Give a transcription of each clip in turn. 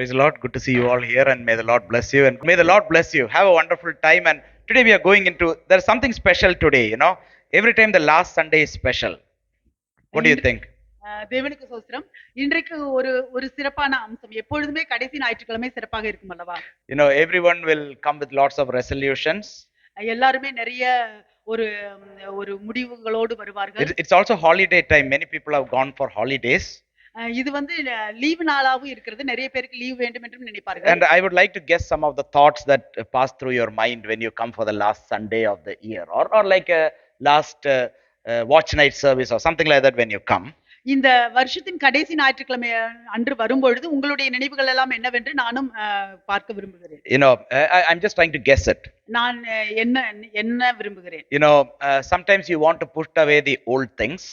Praise the Lord. Good to see you all here, and may the Lord bless you. And may the Lord bless you. Have a wonderful time. And today we are going into, there's something special today, you know. Every time the last Sunday is special. What do you think? தேவனுக்கு சோஸ்திரம். இன்றைக்கு ஒரு ஒரு சிறப்பான அம்சம். எப்பொழுதுமே கடைசி ஞாயிற்றுக்கிழமை சிறப்பாக இருக்கும் அல்லவா? You know, everyone will come with lots of resolutions. எல்லாருமே நிறைய ஒரு ஒரு முடிவுகளோடு வருவார்கள். It's also holiday time. Many people have gone for holidays. இது வந்து லீவு நாளாவும் இருக்கிறது. நிறைய பேருக்கு லீவ் வேண்டும் என்றும் நினைப்பார்கள். And I would like to guess some of the thoughts that pass through your mind when you come for the last Sunday of the year, or like a last watch night service or something like that when you come. இந்த வருஷத்தின் கடைசி ஞாயிற்றுக்கிழமை அன்று வரும்பொழுது உங்களுடைய நினைவுகள் எல்லாம் என்னவென்று நானும் பார்க்க விரும்புகிறேன். You know, I'm just trying to guess it. நான் என்ன விரும்புகிறேன். You know, sometimes you want to put away the old things.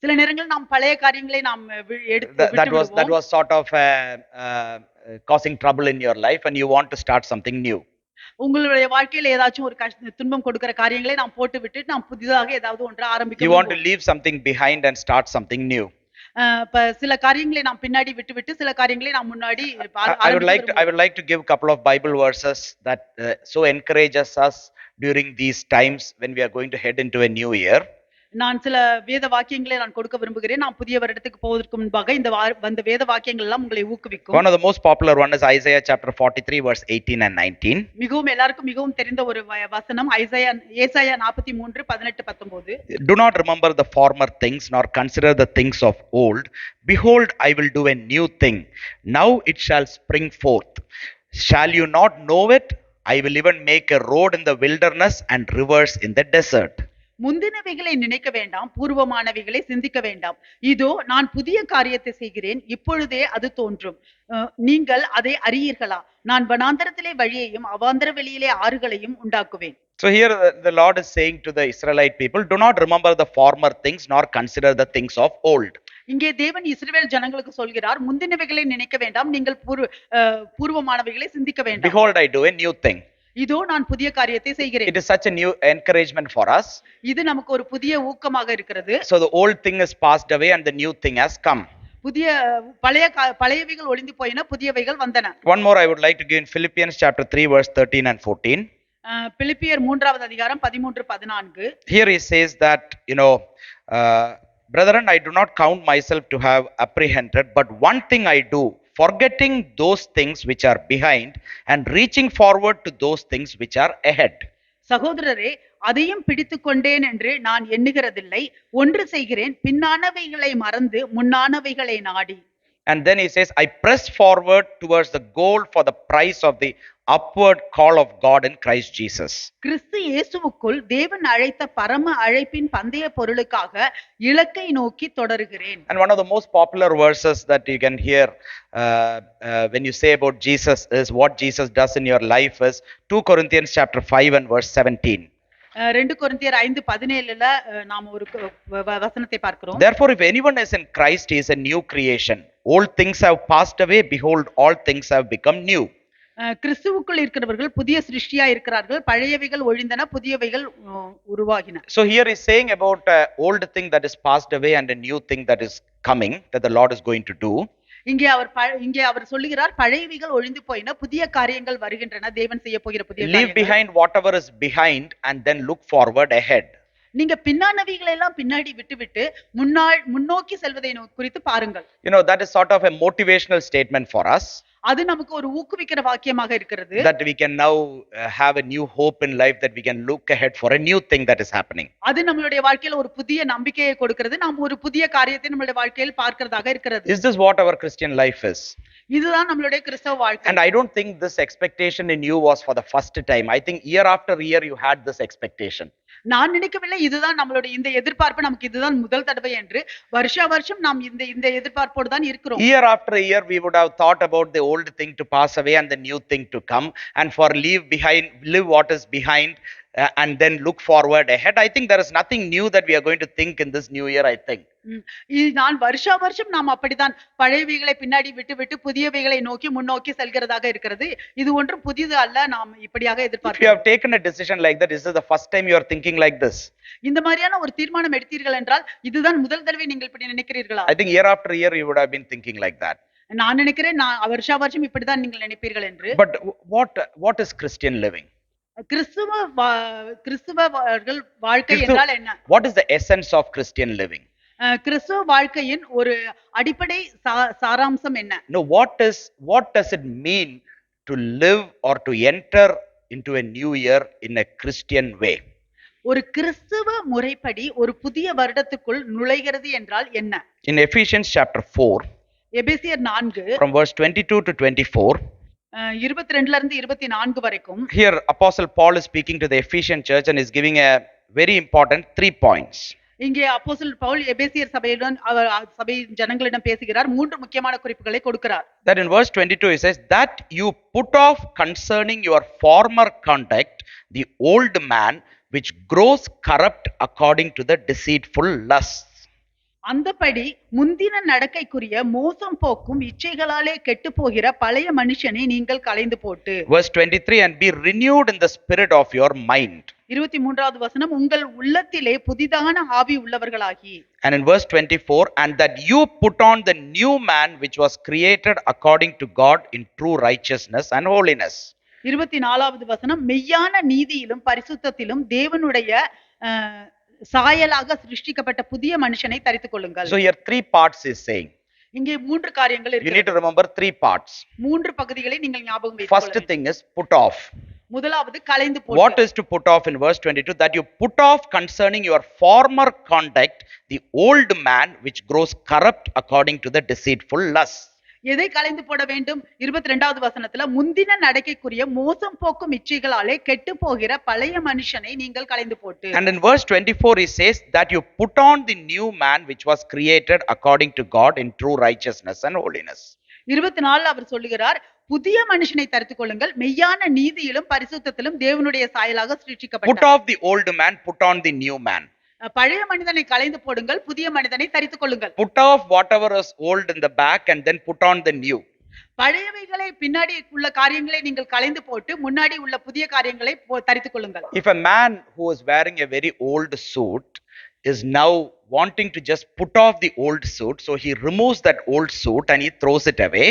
சில நேரங்களில் நாம் பழைய காரியங்களை நாம் எடுத்து that was sort of causing trouble in your life, and you want to start something new. உங்களுடைய வாழ்க்கையில ஏதாச்சும் ஒரு துன்பம் கொடுக்கிற காரியங்களை நாம் போட்டு விட்டு நாம் புதிதாக ஏதாவது ஒன்று ஆரம்பிக்க You want to leave something behind and start something new. சில காரியங்களை நாம் பின்னாடி விட்டு சில காரியங்களை நாம் முன்னாடி I would like to give a couple of Bible verses that so encourages us during these times when we are going to head into a new year. நான் சில வேத வாக்கியங்களை நான் கொடுக்க விரும்புகிறேன். நான் புதிய வருடத்துக்கு போவதற்கு முன்பாக இந்த வேத வாக்கியங்கள் எல்லாம் உங்களை ஊக்குவிக்கும். One of the most popular one is Isaiah chapter 43 verse 18 and 19. மிகவும் எல்லாருக்கும் மிகவும் தெரிந்த ஒரு வசனம் ஏசாயா 43 18 19. Do not remember the former things nor consider the things of old. Behold, I will do a new thing. Now it shall spring forth. Shall you not know it? I will even make a road in the wilderness and rivers in the desert. முந்தினவைகளை நினைக்க வேண்டாம், பூர்வமானவைகளை சிந்திக்க வேண்டாம். இதோ நான் புதிய காரியத்தை செய்கிறேன், இப்பொழுதே அது தோன்றும். நீங்கள் அதை அறியீர்களா? நான் வனாந்தரத்திலே வழியையும் அவாந்தர வெளியிலே ஆறுகளையும் உண்டாக்குவேன். So here the Lord is saying to the Israelite people, do not remember the former things nor consider the things of old. இங்கே தேவன் இஸ்ரவேல் ஜனங்களுக்கு சொல்கிறார், முந்தினவைகளை நினைக்க வேண்டாம், நீங்கள் பூர்வமானவைகளை சிந்திக்க வேண்டாம். Behold, I do a new thing. இதோ நான் புதிய காரியத்தை செய்கிறேன். It is such a new encouragement for us. இது நமக்கு ஒரு புதிய ஊக்கமாக இருக்கிறது. So the old thing is passed away and the new thing has come. புதிய பழையவைகள் ஒளிந்து போயின, புதியவைகள் வந்தன. One more I would like to give in Philippians chapter 3 verse 13 and 14. பிலிப்பியர் 3வது அதிகாரம் 13 14. Here he says that, you know, brethren, I do not count myself to have apprehended, but one thing I do, forgetting those things which are behind and reaching forward to those things which are ahead. சகோதரரே, அதையும் பிடித்துக் கொண்டேன் என்று நான் எண்ணுகிறதில்லை. ஒன்று செய்கிறேன், பின்னானவைகளை மறந்து முன்னானவைகளை நாடி. And then he says, I press forward towards the goal for the prize of the upward call of God in Christ Jesus. கிறிஸ்து இயேசுவுக்குள் தேவன் அழைத்த பரம அழைப்பின் பந்தய பொருளுக்காக இலக்கை நோக்கி தொடருகிறேன். And one of the most popular verses that you can hear when you say about Jesus is what Jesus does in your life is 2 Corinthians chapter 5 and verse 17. 2 கொரிந்தியர் 5:17ல நாம் ஒரு வசனத்தை பார்க்கிறோம். Therefore, if anyone is in Christ, he is a new creation. Old things have passed away. Behold, all things have become new. கிறிஸ்துவுக்குள் இருக்கிறவர்கள் புதிய சிருஷ்டியா இருக்கிறார்கள். பழையவைகள் ஒழிந்தன, புதியவைகள் உருவாகின. So here is saying about old thing that is passed away and a new thing that is coming, that the Lord is going to do. இங்கே அவர் சொல்லுகிறார், பழையவைகள் ஒழிந்து போயின, புதிய காரியங்கள் வருகின்றன, தேவன் செய்ய போகிற புதிய காரியங்கள். Leave behind whatever is behind and then look forward ahead. நீங்க பின்னானவைகளை எல்லாம் பின்னாடி விட்டுவிட்டு முன்னோக்கி செல்வதை குறித்து பாருங்கள். You know, that is sort of a motivational statement for us. அது நமக்கு ஒரு ஊக்குவிக்கிற வாக்கியமாக இருக்கிறது. That we can now have a new hope in life, that we can look ahead for a new thing that is happening. அது நம்மளுடைய வாழ்க்கையில ஒரு புதிய நம்பிக்கையை கொடுக்கிறது. நாம் ஒரு புதிய காரியத்தை நம்மளுடைய வாழ்க்கையில் பார்க்கிறதாக இருக்கிறது. Is this what our Christian life is? இதுதான் நம்மளுடைய கிறிஸ்தவ வாழ்க்கை. And I don't think this expectation in you was for the first time. I think year after year you had this expectation. நான் நினைக்கவில்லை இதுதான் நம்மளுடைய இந்த எதிர்பார்ப்பு, நமக்கு இதுதான் முதல் தடவை என்று. வருஷம் நாம் இந்த எதிர்பார்ப்போடு தான் இருக்கிறோம். Year after year we would have thought about the old thing to pass away and the new thing to come, and for live what is behind and then look forward ahead. I think there is nothing new that we are going to think in this new year, I think. நான் வருஷம் நாம் அப்படிதான் பழையவைகளை பின்னாடி விட்டு புதியவைகளை நோக்கி முன்னோக்கி செல்கிறதாக இருக்கிறது. இது ஒன்றும் புதிது அல்ல, நாம் இப்படியாக எதிர்பார்க்கிறோம். If you have taken a decision like that, is this the first time you are thinking like this? இந்த மாதிரியான ஒரு தீர்மானம் எடுத்தீர்கள் என்றால் இதுதான் முதல் தடவை நீங்கள் இப்படி நினைக்கிறீர்களா? I think year after year you would have been thinking like that. நான் நினைக்கிறேன் வருஷா வருஷம் இப்படித்தான் நீங்கள் நினைப்பீர்கள் என்று. But what is Christian living? கிறிஸ்துவர்கள் வாழ்க்கை Christu- என்றால் என்ன? What is the essence of Christian living? கிறிஸ்துவ வாழ்க்கையின் ஒரு அடிப்படை சாராம்சம் என்ன? No, what does it mean to live or to enter into a new year in a Christian way? ஒரு கிறிஸ்துவ முறைப்படி ஒரு புதிய வருடத்துக்குள் நுழைகிறது என்றால் என்ன? In Ephesians chapter 4, எபேசியர் 4 from verse 22 to 24, 22ல இருந்து 24 வரைக்கும், here Apostle Paul is speaking to the Ephesian church and is giving a very important 3 points. இங்கே அப்போஸ்தலர் பவுல் எபேசியர் சபையுடன் சபை ஜனங்களிடம் பேசுகிறார். 3 முக்கியமான குறிப்புகளை கொடுக்கிறார். That in verse 22 he says that you put off concerning your former conduct the old man which grows corrupt according to the deceitful lusts. அந்தபடி முந்தின நடக்கைக்குரிய மோசம் போக்கும் இச்சைகளாலே கெட்டு போகிற பழைய மனுஷனை நீங்கள் களைந்து போட்டு. Verse 23 and be renewed in the spirit of your mind. 23வது வசனம் உங்கள் உள்ளத்திலே புதிதான ஆவி உள்ளவர்களாகி. And in verse 24 and that you put on the new man which was created according to God in true righteousness and holiness. 24வது வசனம் மெய்யான நீதியிலும் பரிசுத்தத்திலும் தேவனுடைய சாயலாக சிருஷ்டிக்கப்பட்ட புதிய மனுஷனை தரித்துக் கொள்ளுங்கள். So here 3 parts is saying. இங்கே 3 காரியங்கள் இருக்கு. You need to remember 3 parts. 3 பகுதிகளை நீங்கள் ஞாபகம் வைத்துக் கொள்ள First thing is put off. முதலாவது களைந்து போட்டு. What is to put off in verse 22? That you put off concerning your former conduct the old man which grows corrupt according to the deceitful lusts. எதை களைந்து போட வேண்டும்? 22வது வசனத்துல முந்தின நடக்கைக்குரிய மோசம் போக்கும் இச்சைகளாலே கெட்டு போகிற பழைய மனுஷனை நீங்கள் களைந்து போட்டு. And in verse 24 he says that you put on the new man which was created according to God in true righteousness and holiness. 24 அவர் சொல்லுகிறார் புதிய மனுஷனை தரித்துக் கொள்ளுங்கள் மெய்யான நீதியிலும் பரிசுத்தத்திலும் தேவனுடைய சாயலாக சிருஷ்டிக்கப்பட்டார். Put off the old man, put on the new man. பழைய மனிதனை களைந்து போடுங்கள் புதிய மனிதனை தரித்துக் கொள்ளுங்கள். Put off whatever is old in the back and then put on the new. பழையவைகளை பின்னாடி உள்ள காரியங்களை நீங்கள் களைந்து போட்டு முன்னாடி உள்ள புதிய காரியங்களை தரித்துக் கொள்ளுங்கள். If a man who is wearing a very old suit is now wanting to just put off the old suit, so he removes that old suit and he throws it away.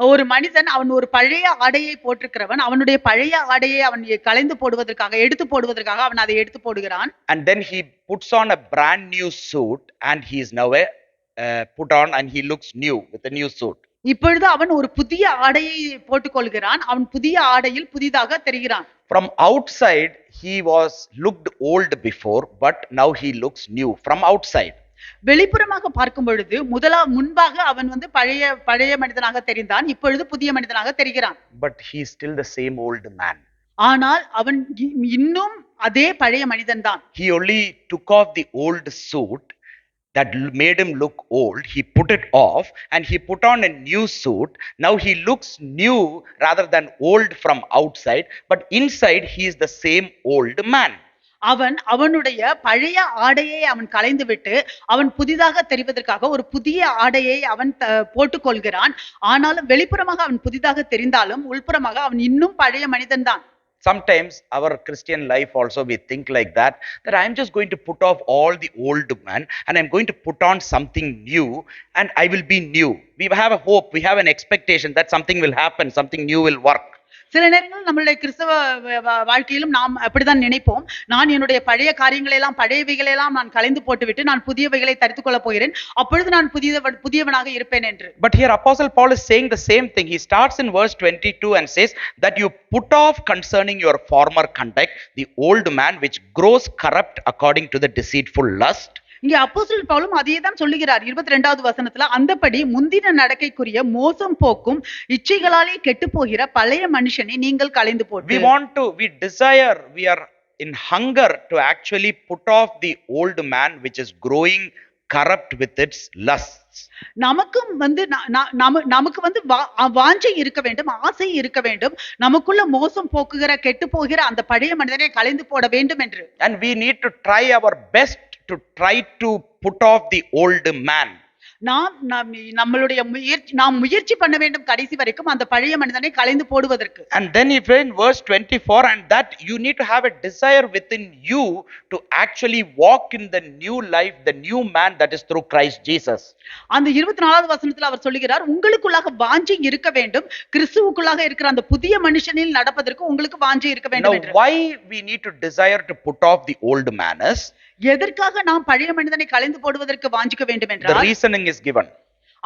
ஒரு மனிதன் அவன் ஒரு பழைய ஆடையை போட்டிருக்கிறவன் அவனுடைய பழைய ஆடையை அவன் களைந்து போடுவதற்காக எடுத்து போடுவதற்காக அவன் அதை எடுத்து போடுகிறான். And then he puts on a brand new suit and he is now put on and he looks new with a new suit. இப்பொழுது அவன் ஒரு புதிய ஆடையை போட்டுக்கொள்கிறான். அவன் புதிய ஆடையில் புதிதாக தெரிகிறான். From outside he was looked old before, but now he looks new from outside. வெளிப்புறமாக பார்க்கும் பொழுது முன்பாக அவன் பழைய மனிதனாக தெரிந்தான். இப்பொழுது புதிய மனிதனாக தெரிகிறான். But he is still the same old man. ஆனால் அவன் இன்னும் அதே பழைய மனிதன் தான். He only took off the old suit that made him look old. He put it off and he put on a new suit. Now he looks new rather than old from outside, but inside he is the same old man. அவனுடைய பழைய ஆடையை அவன் களைந்து விட்டு அவன் புதிதாக தெரிவதற்காக ஒரு புதிய ஆடையை அவன் போட்டுக்கொள்கிறான். ஆனாலும் வெளிப்புறமாக அவன் புதிதாக தெரிந்தாலும் உள்புறமாக அவன் இன்னும் பழைய மனிதன் தான். Sometimes our Christian life also we think like that I am just going to put off all the old man and I am going to put on something new and I will be new. We have a hope, we have an expectation that something will happen, something new will work. சில நேரங்களில் நம்மளுடைய கிறிஸ்தவ வாழ்க்கையிலும் நாம் அப்படிதான் நினைப்போம். நான் என்னுடைய பழைய காரியங்களை எல்லாம் பழையவைகளை எல்லாம் நான் களைந்து போட்டுவிட்டு நான் புதியவைகளை தரித்துக் கொள்ளப் போகிறேன். அப்பொழுது நான் புதியவனாக இருப்பேன் என்று. But here Apostle Paul is saying the same thing. He starts in verse 22 and says that you put off concerning your former conduct the old man which grows corrupt according to the deceitful lust. இங்கே அப்போஸ்தலர் பவுலும் அதையேதான் சொல்லுகிறார். 22வது வசனத்துல அந்தபடி முந்தின நடக்கைக்குரிய மோசம் போக்கும் இச்சைகளாலே கெட்டு போகிற பழைய மனுஷனை நீங்கள் களைந்து போட்டு. we desire, we are in hunger to actually put off the old man which is growing corrupt with its lusts. நமக்கும் நமக்கு வாஞ்சை இருக்க வேண்டும், ஆசை இருக்க வேண்டும், நமக்குள்ள மோசம் போக்குகிற கெட்டு போகிற அந்த பழைய மனிதனை களைந்து போட வேண்டும் என்று. And we need to try our best to try to put off the old man. நாம் முயற்சி பண்ண வேண்டும் கடைசி வரைக்கும் அந்த பழைய மனிதனை களைந்து போடுவதற்கு. And then if in verse 24, and that you need to have a desire within you to actually walk in the new life, the new man that is through Christ Jesus. அந்த 24வது வசனத்தில் அவர் சொல்லுகிறார், உங்களுக்குள்ளாக வாஞ்சை இருக்க வேண்டும், கிறிஸ்துவுக்குள்ளாக இருக்கிற அந்த புதிய மனுஷனில் நடப்பதற்கு உங்களுக்கு வாஞ்சை இருக்க வேண்டும் Now என்று. why we need to desire to put off the old man is, எதற்காக நாம் பழைய மனிதனை களைந்து போடுவதற்கு வாஞ்சிக்க வேண்டும் the என்றால் reasoning is given.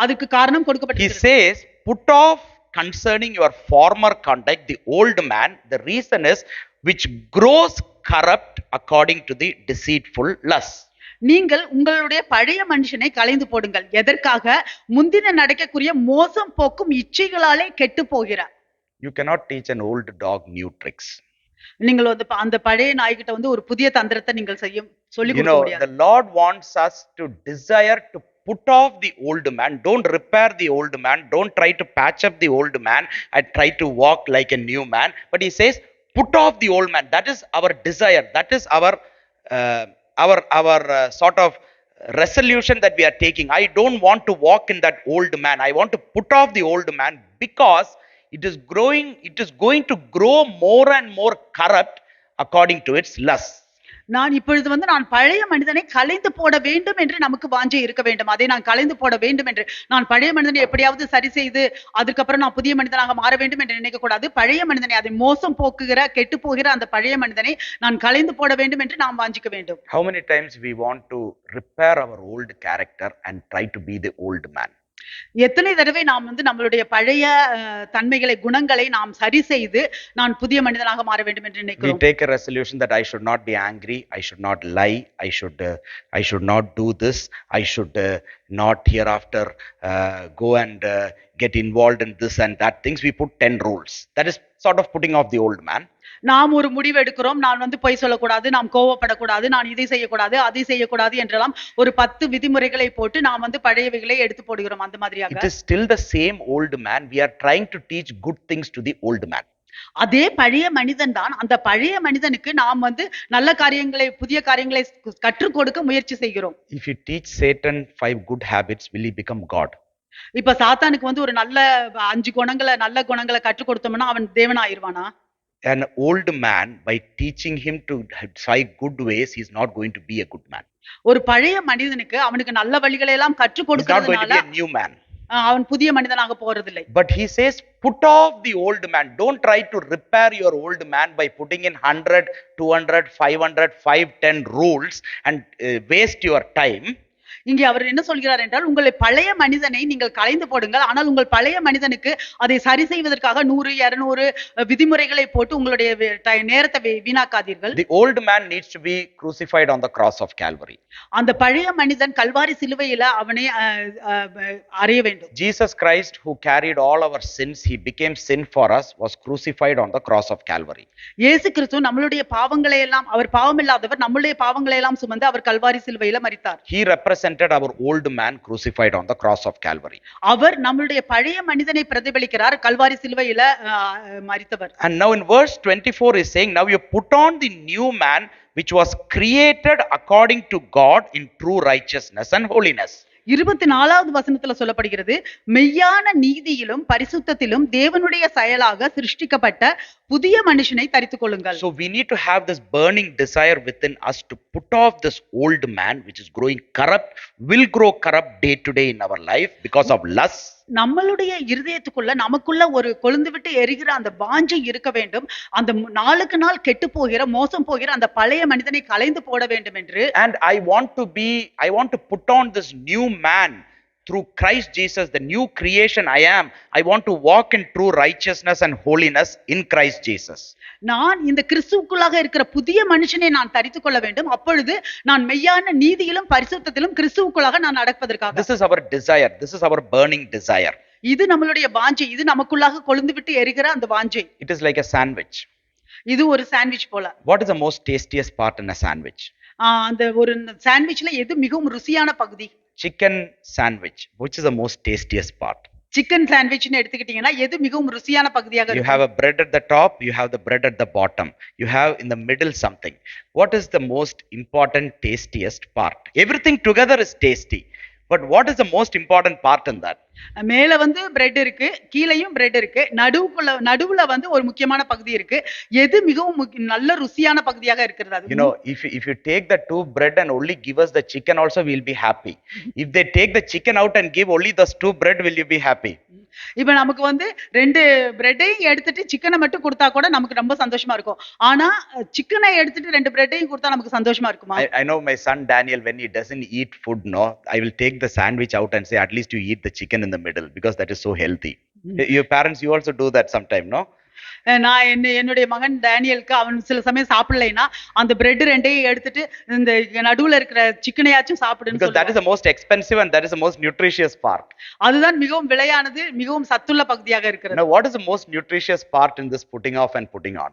அதுக்கு காரணம் He கொடுக்கப்பட்டிருக்கிறது. says, put off concerning your former conduct the old man. The reason is, which grows corrupt according to the deceitful lust. நீங்கள் உங்களுடைய பழைய மனுஷனை களைந்து போடுங்கள். எதற்காக? முந்தின நடக்கக்கூடிய மோசம் போக்கும் இச்சைகளாலே கெட்டு போகிறார். You cannot teach an old dog new tricks. நீங்கள் அந்த பழைய நாய்கிட்ட ஒரு புதிய தந்திரத்தை நீங்கள் சொல்லிக் You கொடுக்க know, முடியாது. the Lord wants us to desire to put off the old man. Don't repair the old man. Don't try to patch up the old man and try to walk like a new man. But he says, put off the old man. That is our desire. That is our sort of resolution that we are taking. I don't want to walk in that old man. I want to put off the old man because it is going to grow more and more corrupt according to its lust. நான் இப்பொழுது நான் பழைய மனிதனை களைந்து போட வேண்டும் என்று நமக்கு வாஞ்சை இருக்க வேண்டும். அதை நான் களைந்து போட வேண்டும் என்று, நான் பழைய மனிதனை எப்படியாவது சரி செய்து அதுக்கப்புறம் நான் புதிய மனிதனாக மாற வேண்டும் என்று நினைக்க கூடாது. பழைய மனிதனை, அதை மோசம் போக்குகிற கெட்டு போகிற அந்த பழைய மனிதனை நான் களைந்து போட வேண்டும் என்று நாம் வாஞ்சிக்க வேண்டும். How many times we want to repair our old character and try to be the old man? எத்தனை தடவை நாம் நம்மளுடைய பழைய தன்மைகளை, குணங்களை நாம் சரி செய்து நான் புதிய மனிதனாக மாற வேண்டும் என்று We நினைக்கிறோம். take a resolution that I should not be angry, I should not lie, I should not do this, I should not hereafter go and get involved in this and that things. We put 10 rules. That is sort of putting off the old man. நாம் ஒரு முடிவு எடுக்கிறோம், நான் பொய் சொல்லக்கூடாது, நாம் கோவப்படக்கூடாது, நான் இதை செய்யக்கூடாது, அதை செய்யக்கூடாது என்றெல்லாம் ஒரு 10 விதிமுறைகளை போட்டு நாம் பழையவைகளை எடுத்து போடுகிறோம். அந்த மாதிரியாக It is still the same old man. We are trying to teach good things to the old man. அதே பழைய மனிதன் தான். அந்த பழைய மனிதனுக்கு நாம் நல்ல காரியங்களை, புதிய காரியங்களை கற்றுக் கொடுக்க முயற்சி செய்கிறோம். If you teach Satan 5 good habits, will he become God? இப்ப சாத்தானுக்கு ஒரு நல்ல 5 குணங்களை, நல்ல குணங்களை கற்றுக் கொடுத்தோம்னா அவன் தேவன் ஆயிருவானா? An old man, by teaching him to 5 good ways, he is not going to be a good man. ஒரு பழைய மனிதனுக்கு அவனுக்கு நல்ல வழிகளை எல்லாம் கற்றுக் He is not going to கொடுக்கிறதுனால be a new man. அவன் புதிய மனிதனாக போறதில்லை. But he says, put off the old man. Don't try to repair your old man by putting in 100, 200, 500, 510 rules and waste your time. இங்கே அவர் என்ன சொல்கிறார் என்றால், உங்களை பழைய மனிதனை நீங்கள் களைந்து போடுங்கள், ஆனால் உங்கள் பழைய மனிதனுக்கு அதை சரி செய்வதற்காக 100, 200 விதிமுறைகளை போட்டு உங்களுடைய நேரத்தை வீணாக்காதீர்கள். The old man needs to be crucified on the cross of Calvary. அந்த பழைய மனிதன் கல்வாரி சிலுவையில அவனை அறைய வேண்டும். Jesus Christ, who carried all our sins, he became sin for us, was crucified on the cross of Calvary. இயேசு கிறிஸ்து நம்மளுடைய பாவங்களை எல்லாம், அவர் பாவமில்லாதவர், நம்மளுடைய பாவங்களை எல்லாம் சுமந்து அவர் கல்வாரி சிலுவையில மரித்தார். He represented our old man crucified on the cross of Calvary. அவர் நம்மளுடைய பழைய மனிதனை பிரதிபலிக்கிறார், கல்வாரி சிலுவையில மரித்தவர். And now in verse 24 is saying, now you put on the new man which was created according to God in true righteousness and holiness. 24வது வசனத்துல சொல்லப்படுகிறது, மெய்யான நீதியிலும் பரிசுத்தத்திலும் தேவனுடைய செயலாக சிருஷ்டிக்கப்பட்ட புதிய மனுஷனை தரித்துக் கொள்ளுங்கள். So we need to have this burning desire within us to put off this old man which is growing corrupt, will grow corrupt day to day in our life because of lust. நம்மளுடைய இருதயத்துக்குள்ள, நமக்குள்ள ஒரு கொழுந்து விட்டு எரிகிற அந்த வாஞ்சை இருக்க வேண்டும். அந்த நாளுக்கு நாள் கெட்டு போகிற, மோசம் போகிற அந்த பழைய மனிதனை களைந்து போட வேண்டும் என்று. And I want to put on this new man through Christ Jesus, the new creation I am. I want to walk in true righteousness and holiness in Christ Jesus. நான் இந்த கிறிஸ்துவுக்குள்ளாக இருக்கிற புதிய மனுஷனை நான் தரித்துக் கொள்ள வேண்டும். அப்பொழுது நான் மெய்யான நீதியிலும் பரிசுத்தத்திலும் கிறிஸ்துவுக்குள்ளாக நான் நடப்பதற்காக. This is our desire. This is our burning desire. இது நம்மளுடைய வாஞ்சை, இது நமக்குள்ளாக கொழுந்து விட்டு எரிகிற அந்த வாஞ்சை. It is like a sandwich. இது ஒரு சாண்ட்விச் போல. What is the most tastiest part in a sandwich? அந்த ஒரு சாண்ட்விச்ல எது மிகவும் ருசியான பகுதி? Chicken sandwich. Which is the most tastiest part? Chicken சாண்ட்விச்னு எடுத்துக்கிட்டீங்கன்னா எது மிகவும் ருசியான பகுதியாக You இருக்கும்? have a bread at the top, you have the bread at the bottom, you have in the middle something. What is the most important tastiest part? Everything together is tasty, But what is the most important part in that? மேல வந்து bread இருக்கு, கீழேயும் bread இருக்கு. நடுவுல வந்து ஒரு முக்கியமான பகுதி இருக்கு. எது மிகவும் நல்ல ருசியான பகுதியாக இருக்கிறது அது? If you take the two bread and only give us the chicken also, we'll be happy. If they take the chicken out and give only those two bread, will you be happy? இப்ப நமக்கு வந்து 2 பிரெட்டையும் எடுத்துட்டு சிக்கனை மட்டும் கொடுத்தா கூட நமக்கு ரொம்ப சந்தோஷமா இருக்கும். ஆனா சிக்கனை எடுத்துட்டு 2 பிரெட்டையும் கொடுத்தா நமக்கு சந்தோஷமா இருக்குமா? I know my son Daniel, when he doesn't eat food, no, I will take the sandwich out and say, at least you eat the chicken in the middle, because that is so healthy. Your parents, you also do that sometime, no? நான் என்னுடைய மகன் டேனியலுக்கு அவன் சில சமயம் சாப்பிடலைன்னா அந்த bread 2ஐயும் எடுத்துட்டு இந்த நடுவுல இருக்கிற சிக்கனையாச்சும் சாப்பிடுன்னு Because that is the most expensive and that is the most nutritious part. அதுதான் மிகவும் விலையானது, மிகவும் சத்துள்ள பகுதியாக இருக்கிறது. Now what is the most nutritious part in this putting off and putting on?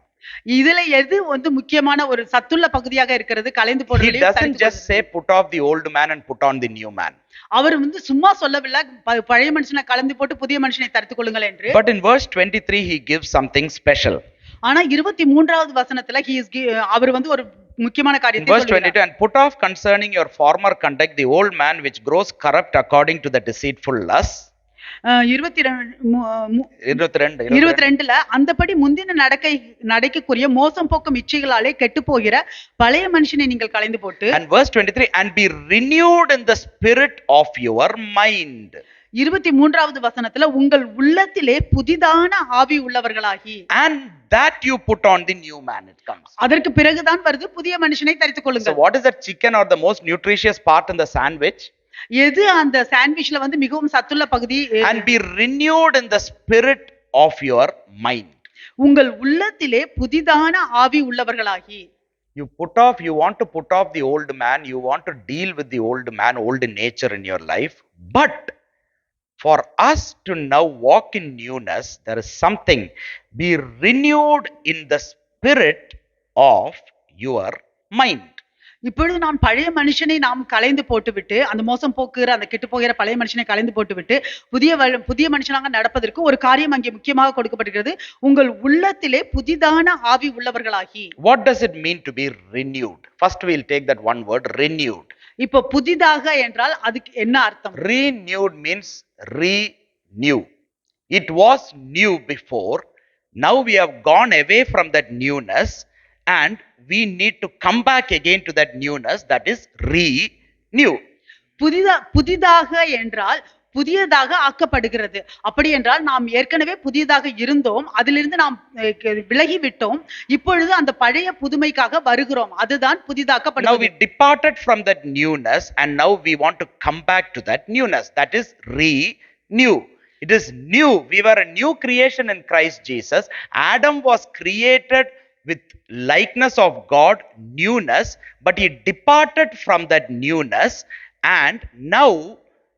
இதுல எது வந்து முக்கியமான ஒரு சத்துள்ள பகுதியாக இருக்கிறது? கலைந்து He போடுறதுலயும் doesn't just say put off the old man and put on the new man. அவர் வந்து சும்மா சொல்லவில்லை பழைய மனுஷனை கலந்து போட்டு புதிய மனுஷனை தரித்துக் கொள்ளுங்கள் என்று. But in verse 23 he gives something special. ஆனா 23வது வசனத்துல அவர் வந்து ஒரு முக்கியமான காரியத்தை Verse 22, and put off concerning your former conduct the old man which grows corrupt according to the deceitful lust. 22ல அந்தபடி முந்தின நடக்கைக்குரிய மோசம் போக்கும் இச்சைகளாலே கெட்டு போகிற பழைய மனுஷனை நீங்கள் கலைந்து போட்டு. And verse 23, and be renewed in the spirit of your mind. 23வது வசனத்துல உங்கள் உள்ளத்திலே புதிதான ஆவி உள்ளவர்களாகி. And that you put on the new man, it comes. அதற்கு பிறகுதான் வருது புதிய மனுஷனை தரித்துக் கொள்ளுங்கள். So what is that chicken or the most nutritious part in the sandwich? எது அந்த சாண்ட்விச்ல வந்து மிகவும் சத்துள்ள பகுதி? And be renewed in the spirit of your mind. உங்கள் உள்ளத்திலே புதிதான ஆவி உள்ளவர்களாகி. You want to put off the old man, you want to deal with the old man, old nature in your life, but for us to now walk in newness, there is something. Be renewed in the spirit of your mind. இப்பொழுது நாம் பழைய மனுஷனை நாம் கலைந்து போட்டுவிட்டு, அந்த மோசம் போக்குற அந்த கெட்டு போகிற பழைய மனுஷனை கலைந்து போட்டுவிட்டு புதிய மனுஷனாக நடப்பதற்கு ஒரு காரியம் அங்கே முக்கியமாக கொடுக்கப்பட்டிருக்கிறது. உங்கள் உள்ளத்திலே புதிதான ஆவி உள்ளவர்களாகி. What does it mean to be renewed? First we'll take that one word, renewed. இப்போ புதிதாக என்றால் அதுக்கு என்ன அர்த்தம்? Renewed means renew. It was new before. Now we have gone away from that newness and we need to come back again to that newness, that is renew. புதிதாக என்றால் புதியதாக ஆக்கப்படுகிறது. அப்படி என்றால் நாம் ஏற்கனவே புதியதாக இருந்தோம், அதிலிருந்து நாம் விலகி விட்டோம், இப்பொழுது அந்த பழைய புதுமைக்காக வருகிறோம், அதுதான் புதிதாக்கப்படுகிறது. Now we departed from that newness and now we want to come back to that newness, that is renew. It is new. We were a new creation in Christ Jesus. Adam was created with likeness of God, newness, but he departed from that newness, and now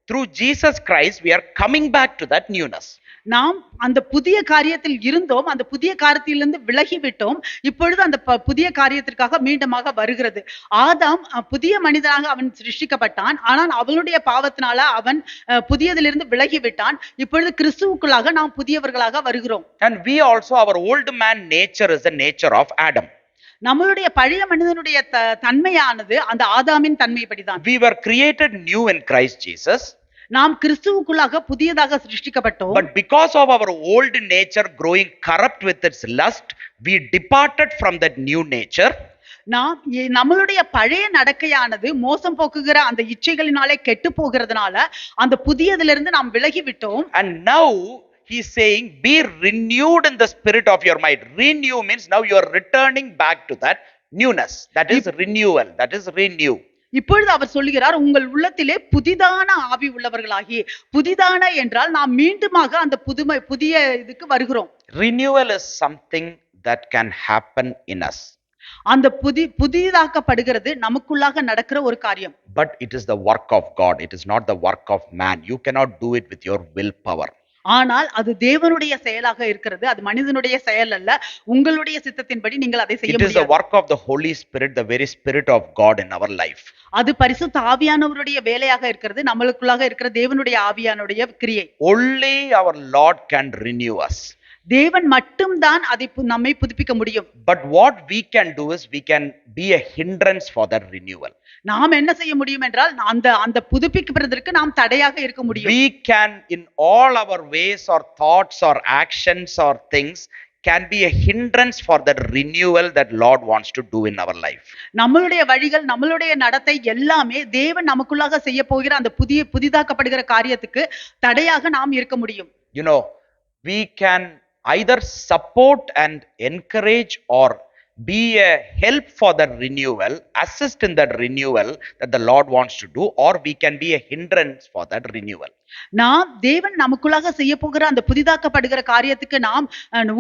through Jesus Christ we are coming back to that newness. நாம் அந்த புதிய காரியத்தில் இருந்தோம், அந்த புதிய காரியத்திலிருந்து விலகி விட்டோம், இப்பொழுது அந்த புதிய காரியத்திற்காக மீண்டுமாக வருகிறது. ஆதாம் புதிய மனிதனாக அவன் சிருஷ்டிக்கப்பட்டான், ஆனால் அவனுடைய பாவத்தினால அவன் புதியதிலிருந்து விலகி விட்டான். இப்பொழுது கிறிஸ்துவுக்குள்ளாக நாம் புதியவர்களாக வருகிறோம். And we also, our old man nature is the nature of Adam. நம்மளுடைய பழைய மனிதனுடைய தன்மையானது அந்த ஆதாமின் தன்மைப்படிதான். We were created new in Christ Jesus. நாம் கிறிஸ்துவுக்குள்ளாக புதியதாக சிருஷ்டிக்கப்பட்டோம். But because of our old nature growing corrupt with its lust, we departed from that new nature. நம்மளுடைய பழைய நடக்கையானது மோசம் போக்குகிற அந்த இச்சைகளினாலே கெட்டு போகிறதுனால அந்த புதியதிலிருந்து நாம் விலகி விட்டோம். And now he's saying, be renewed in the spirit of your mind. Renew means now you are returning back to that newness. That is renewal. That is renew. இப்பொழுது அவர் சொல்லுகிறார், உங்கள் உள்ளத்திலே புதிதான ஆவி உள்ளவர்களாகி. புதிதான என்றால் நாம் மீண்டுமாக அந்த புதிய இதுக்கு வருகிறோம். Renewal is something that can happen in us. அந்த புதிதாக்கப்படுகிறது நமக்குள்ளாக நடக்கிற ஒரு காரியம். But it is the work of God. It is not the work of man. You cannot do it with your willpower. ஆனால் அது தேவனுடைய செயலாக இருக்கிறது, அது மனிதனுடைய செயல் அல்ல. உங்களுடைய சித்தத்தின்படி நீங்கள் அதை செய்ய முடியாது. It is the work of the Holy Spirit, the very Spirit of God in our life. அது பரிசுத்த ஆவியானவருடைய வேலையாக இருக்கிறது, நம்மளுக்குள்ளாக இருக்கிற தேவனுடைய ஆவியானுடைய கிரியை. Only our Lord can renew us. தேவன் மட்டும்தான் அதை நம்மை புதுப்பிக்க முடியும். But what we can do is we can be a hindrance for that renewal. நாம் என்ன செய்ய முடியும் என்றால் அந்த அந்த புதுப்பிக்கப்படுவதற்கு நாம் தடையாக இருக்க முடியும். We can, in all our ways or thoughts or actions or things, can be a hindrance for that renewal that Lord wants to do in our life. நம்மளுடைய வழிகள், நம்மளுடைய நடத்தை எல்லாமே தேவன் நமக்குள்ளாக செய்ய போகிற அந்த புதிதாக்கப்படுகிற காரியத்துக்கு தடையாக நாம் இருக்க முடியும். You know, we can either support and encourage or be a help for that renewal, assist in that renewal that the Lord wants to do, or we can be a hindrance for that renewal. நாம் தேவன் நமக்குள்ளாக செய்ய போகிற அந்த புதிதாக்கப்படுகிற காரியத்துக்கு நாம்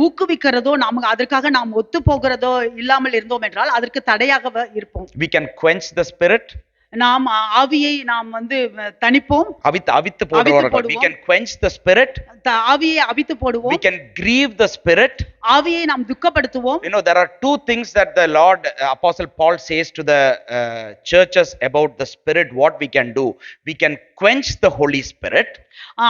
ஊக்குவிக்கிறதோ, அதற்காக நாம் ஒத்து போகிறதோ இல்லாமல் இருந்தோம் என்றால் அதற்கு தடையாக இருப்போம். We can quench the spirit. நாம் ஆவியை நாம் தணிப்போம். அவித்து போடுவோம். We can quench the spirit. ஆவியை அவித்து போடுவோம். We can grieve the spirit. ஆவியை நாம் துக்கப்படுத்துவோம். You know, there are two things that the Lord, Apostle Paul says to the churches about the spirit. What we can do, we can quench the Holy Spirit.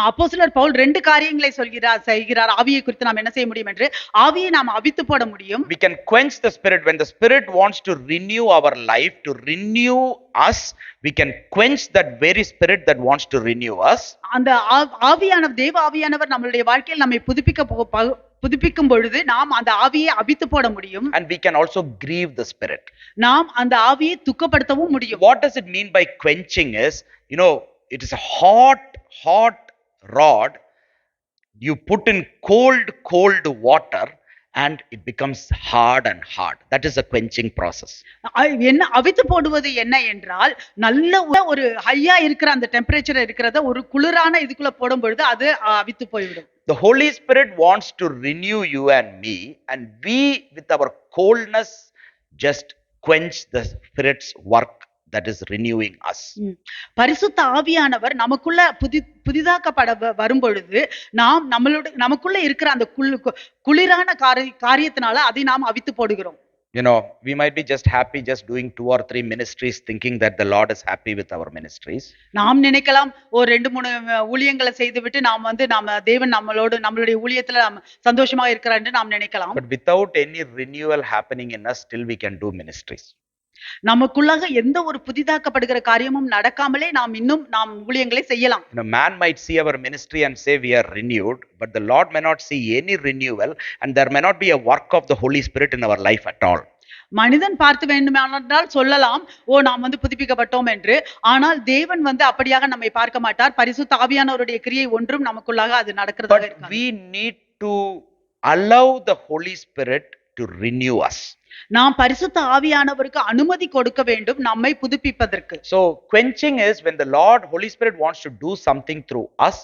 அப்போஸ்தலர் பவுல் ரெண்டு காரியங்களை செய்கிறார். ஆவியை குறித்து நாம் என்ன செய்ய முடியும் என்று, ஆவியை நாம் அவித்து போட முடியும். We can quench the spirit when the spirit wants to renew our life, to renew us. We can quench that very spirit that wants to renew us. அந்த ஆவியானவர், தேவ ஆவியானவர் நம்மளுடைய வாழ்க்கையில் நம்மை புதுப்பிக்கும் பொழுது நாம் அந்த ஆவியை அவித்து போட முடியும். And we can also grieve the spirit. நாம் அந்த ஆவியை துக்கப்படுத்தவும் முடியும். What does it mean by quenching is, you know, it is a hot rod you put in cold water and it becomes hard. That is a quenching process. என்ன அவித்து போடுவது என்ன என்றால், நல்ல ஒரு ஹையா இருக்கிற அந்த டெம்பரேச்சர் இருக்கிறத ஒரு குளிரான இதுக்குள்ள போடும் பொழுது அது அவித்து போய்விடும். The Holy Spirit wants to renew you and me, and we with our coldness just quench the Spirit's work that is renewing us. பரிசுத்த ஆவியானவர் நமக்குள்ள புதிதாக்கப்பட வரும் பொழுது நாம் நமக்குள்ள இருக்கிற அந்த குளிரான காரியத்தினால அதை நாம் அவித்து போடுகிறோம். You know, we might be just happy just doing 2 or 3 ministries, thinking that the Lord is happy with our ministries. நாம் நினைக்கலாம் ஒரு 2-3 ஊழியங்களை செய்துவிட்டு நாம தேவன் நம்மளுடைய ஊழியத்துல சந்தோஷமாக இருக்கிறார் என்று நாம் நினைக்கலாம். But without any renewal happening in us, still we can do ministries. நமக்குள்ளாக எந்த ஒரு புதிதாக்கப்படுகிற காரியமும் நடக்காமலே நாம் ஊழியங்களை செய்யலாம். You know, man might see our ministry and say we are renewed, but the Lord may not see any renewal, and there may not be a work of the Holy Spirit in our life at all. மனிதன் பார்த்து வேண்டுமானால் சொல்லலாம், நாம் புதுப்பிக்கப்பட்டோம் என்று. ஆனால் தேவன் அப்படியாக நம்மை பார்க்க மாட்டார். பரிசுத்த ஆவியானவருடைய கிரியை ஒன்றும் நமக்குள்ளாக அது நடக்கிறதாக இருக்காது. But we need to allow the Holy Spirit to renew us. நாம் பரிசுத்த ஆவியானவருக்கு அனுமதி கொடுக்க வேண்டும் நம்மை புதுப்பிப்பதற்கு. So quenching is when the Holy Spirit wants to do something through us,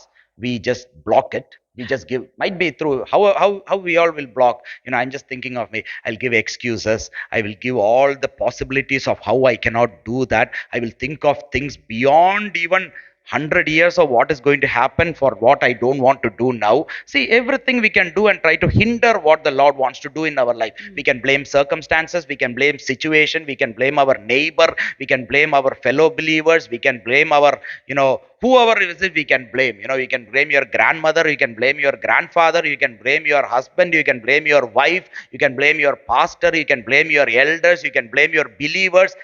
we just block it. We just give, might be through how we all will block. You know, I'm just thinking of me, I'll give excuses, I will give all the possibilities of how I cannot do that. I will think of things beyond even 100 years of what is going to happen for what I don't want to do now. See, everything we can do and try to hinder what the Lord wants to do in our life. We can blame circumstances, we can blame situation, we can blame our neighbor, we can blame our fellow believers, we can blame our, you know, whoever it is, we can blame. You know, you can blame your grandmother, you can blame your grandfather, you can blame your husband, you can blame your wife, you can blame your pastor, you can blame your elders, you can blame your believers.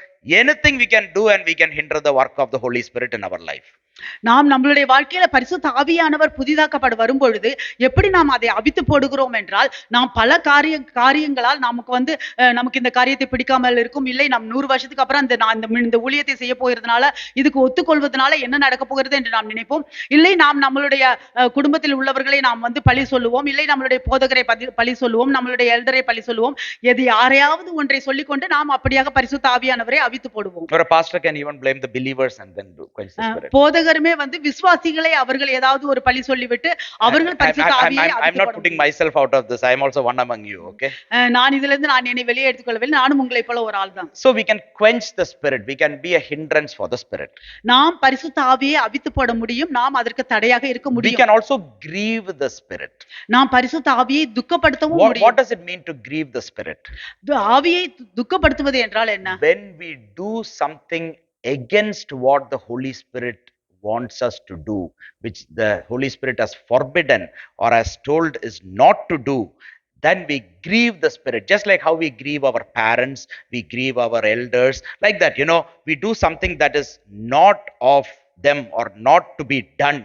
Anything we can do and we can hinder the work of the Holy Spirit in our life. நாம் நம்மளுடைய வாழ்க்கையில பரிசுத்த ஆவியானவர் புதிதாக்கப்பட வரும் பொழுது எப்படி நாம் அதை அவித்து போடுகிறோம் என்றால், நாம் பல காரியங்களால் நமக்கு இந்த காரியத்தை பிடிக்காமல் இருக்கும், இல்லை நாம் 100 வருஷத்துக்கு அப்புறம் இந்த ஊழியத்தை செய்ய போகிறதுனால இதுக்கு ஒத்துக்கொள்வதனால என்ன நடக்க போகிறது என்று நாம் நினைப்போம். இல்லை நாம் நம்மளுடைய குடும்பத்தில் உள்ளவர்களை நாம் பழி சொல்லுவோம், இல்லை நம்மளுடைய போதகரை பழி சொல்லுவோம், நம்மளுடைய எல்டரை பழி சொல்லுவோம். எது யாரையாவது ஒன்றை சொல்லிக்கொண்டு நாம் அப்படியாக பரிசுத்த ஆவியானவரை அவித்து போடுவோம். Or a pastor can even blame the believers and then quench the Spirit. போதகருமே விசுவாசிகளை அவர்கள் ஏதாவது ஒரு பழி சொல்லிவிட்டு அவர்கள் பரிசுத்த ஆவியை அவித்து போடுவார்கள். I'm not putting myself out of this. I am also one among you, okay? நான் இதிலிருந்து நான் என்னை வெளியே எடுத்துக்கொள்ளவில்லை, நானும் உங்களை போல ஒரு ஆள் தான். So we can quench the Spirit, we can be a hindrance for the Spirit. நாம் பரிசுத்த ஆவியை அவித்து போட முடியும், நாம் அதற்கு தடையாக இருக்க முடியும். We can also grieve the Spirit. நாம் பரிசுத்த ஆவியை துக்கப்படுத்தவும் முடியும். What does it mean to grieve the Spirit? ஆவியை துக்கப்படுத்துவது என்றால் என்ன? When we do something against what the Holy Spirit wants us to do, which the Holy Spirit has forbidden or has told is not to do, then we grieve the Spirit. Just like how we grieve our parents, we grieve our elders, like that, we do something that is not of them or not to be done,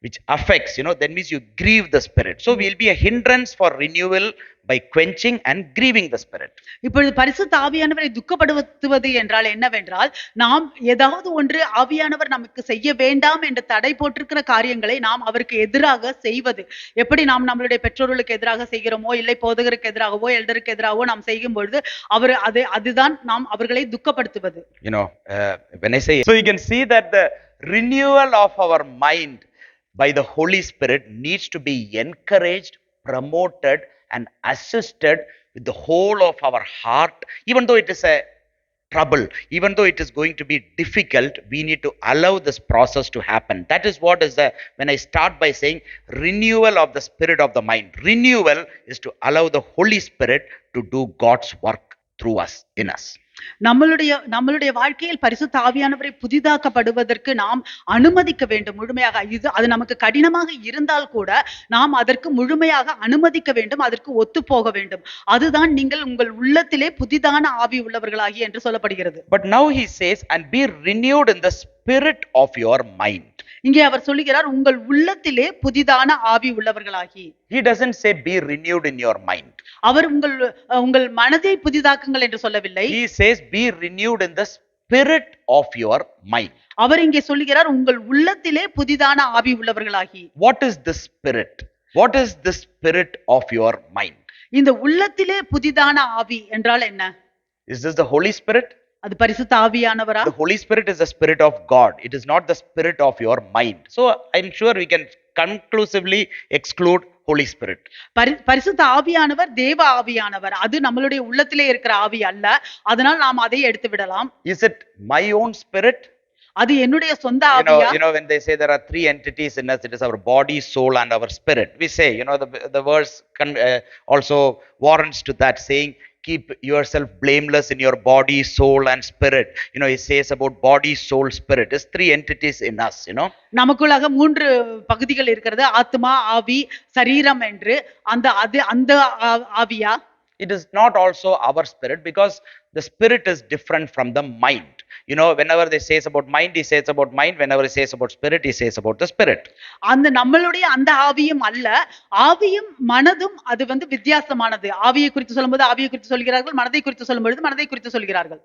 which affects, that means you grieve the Spirit. So we'll be a hindrance for renewal by quenching and grieving the Spirit. இப்பொழுது பரிசுத்த ஆவியானவரை துக்கப்படுத்துவது என்றால் என்னவென்றால், நாம் ஏதாவது ஒன்று ஆவியானவர் நமக்கு செய்ய வேண்டாம் என்று தடை போட்டிருக்கிற காரியங்களை நாம் அவருக்கு எதிராக செய்வது. எப்படி நாம் நம்மளுடைய பெற்றோர்களுக்கு எதிராக செய்கிறோமோ, இல்லை போதகருக்கு எதிராகவோ, எல்டருக்கு எதிராகவோ நாம் செய்யும் பொழுது அதுதான் நாம் அவர்களை துக்கப்படுத்துவது. When I say, so you can see that the renewal of our mind by the Holy Spirit needs to be encouraged, promoted and assisted with the whole of our heart. Even though it is a trouble, even though it is going to be difficult, we need to allow this process to happen. That is what is when I start by saying renewal of the spirit of the mind. Renewal is to allow the Holy Spirit to do God's work through us, in us. நம்மளுடைய வாழ்க்கையில் பரிசுத்த ஆவியானவரை புதிதாக்கப்படுவதற்கு நாம் அனுமதிக்க வேண்டும் முழுமையாக. அது நமக்கு கடினமாக இருந்தால் கூட நாம் அதற்கு முழுமையாக அனுமதிக்க வேண்டும், அதற்கு ஒத்து போக வேண்டும். அதுதான் நீங்கள் உங்கள் உள்ளத்திலே புதிதான ஆவி உள்ளவர்களாகி என்று சொல்லப்படுகிறது. But now he says, and be renewed in the spirit of your mind. இங்கே அவர் சொல்லுகிறார், உங்கள் உள்ளத்திலே புதிதான ஆவி உள்ளவர்களாகி. He doesn't say be renewed in your mind. அவர் உங்கள் மனதை புதிதாக்குங்கள் என்று சொல்லவில்லை. He says be renewed in the spirit of your mind. அவர் இங்கே சொல்லுகிறார், உங்கள் உள்ளத்திலே புதிதான ஆவி உள்ளவர்களாகி. What is the spirit? What is the spirit of your mind? இந்த உள்ளத்திலே புதிதான ஆவி என்றால் என்ன? Is this the Holy Spirit? அது பரிசுத்த ஆவியானவரா? The Holy Spirit is the spirit of God. It is not the spirit of your mind. So I'm sure we can conclusively exclude Holy Spirit. பரிசுத்த ஆவியானவர் தேவ ஆவியானவர். அது நம்மளுடைய உள்ளத்திலே இருக்கிற ஆவி அல்ல. அதனால் நாம் அதை எடுத்து விடலாம். Is it my own spirit? அது என்னுடைய சொந்த ஆவியா? When they say there are three entities in us, it is our body, soul and our spirit. We say, the verse also warrants to that, saying keep yourself blameless in your body, soul and spirit. He says about body, soul, spirit. There's three entities in us, நமக்குள்ளாக மூன்று பகுதிகள் இருக்கிறது, ஆத்மா, ஆவி, சரீரம் என்று. அந்த ஆவியா? It is not also our spirit, because the spirit is different from the mind. Whenever they says about mind, he says about mind. Whenever he says about spirit, he says about the spirit. நம்மளுடைய அந்த ஆவியும் அல்ல, ஆவியும் மனதும் அது வித்தியாசமானது. ஆவியை குறித்து சொல்லும்போது ஆவியை குறித்து சொல்கிறார்கள், மனதை குறித்து சொல்லும்போது மனதை குறித்து சொல்கிறார்கள்.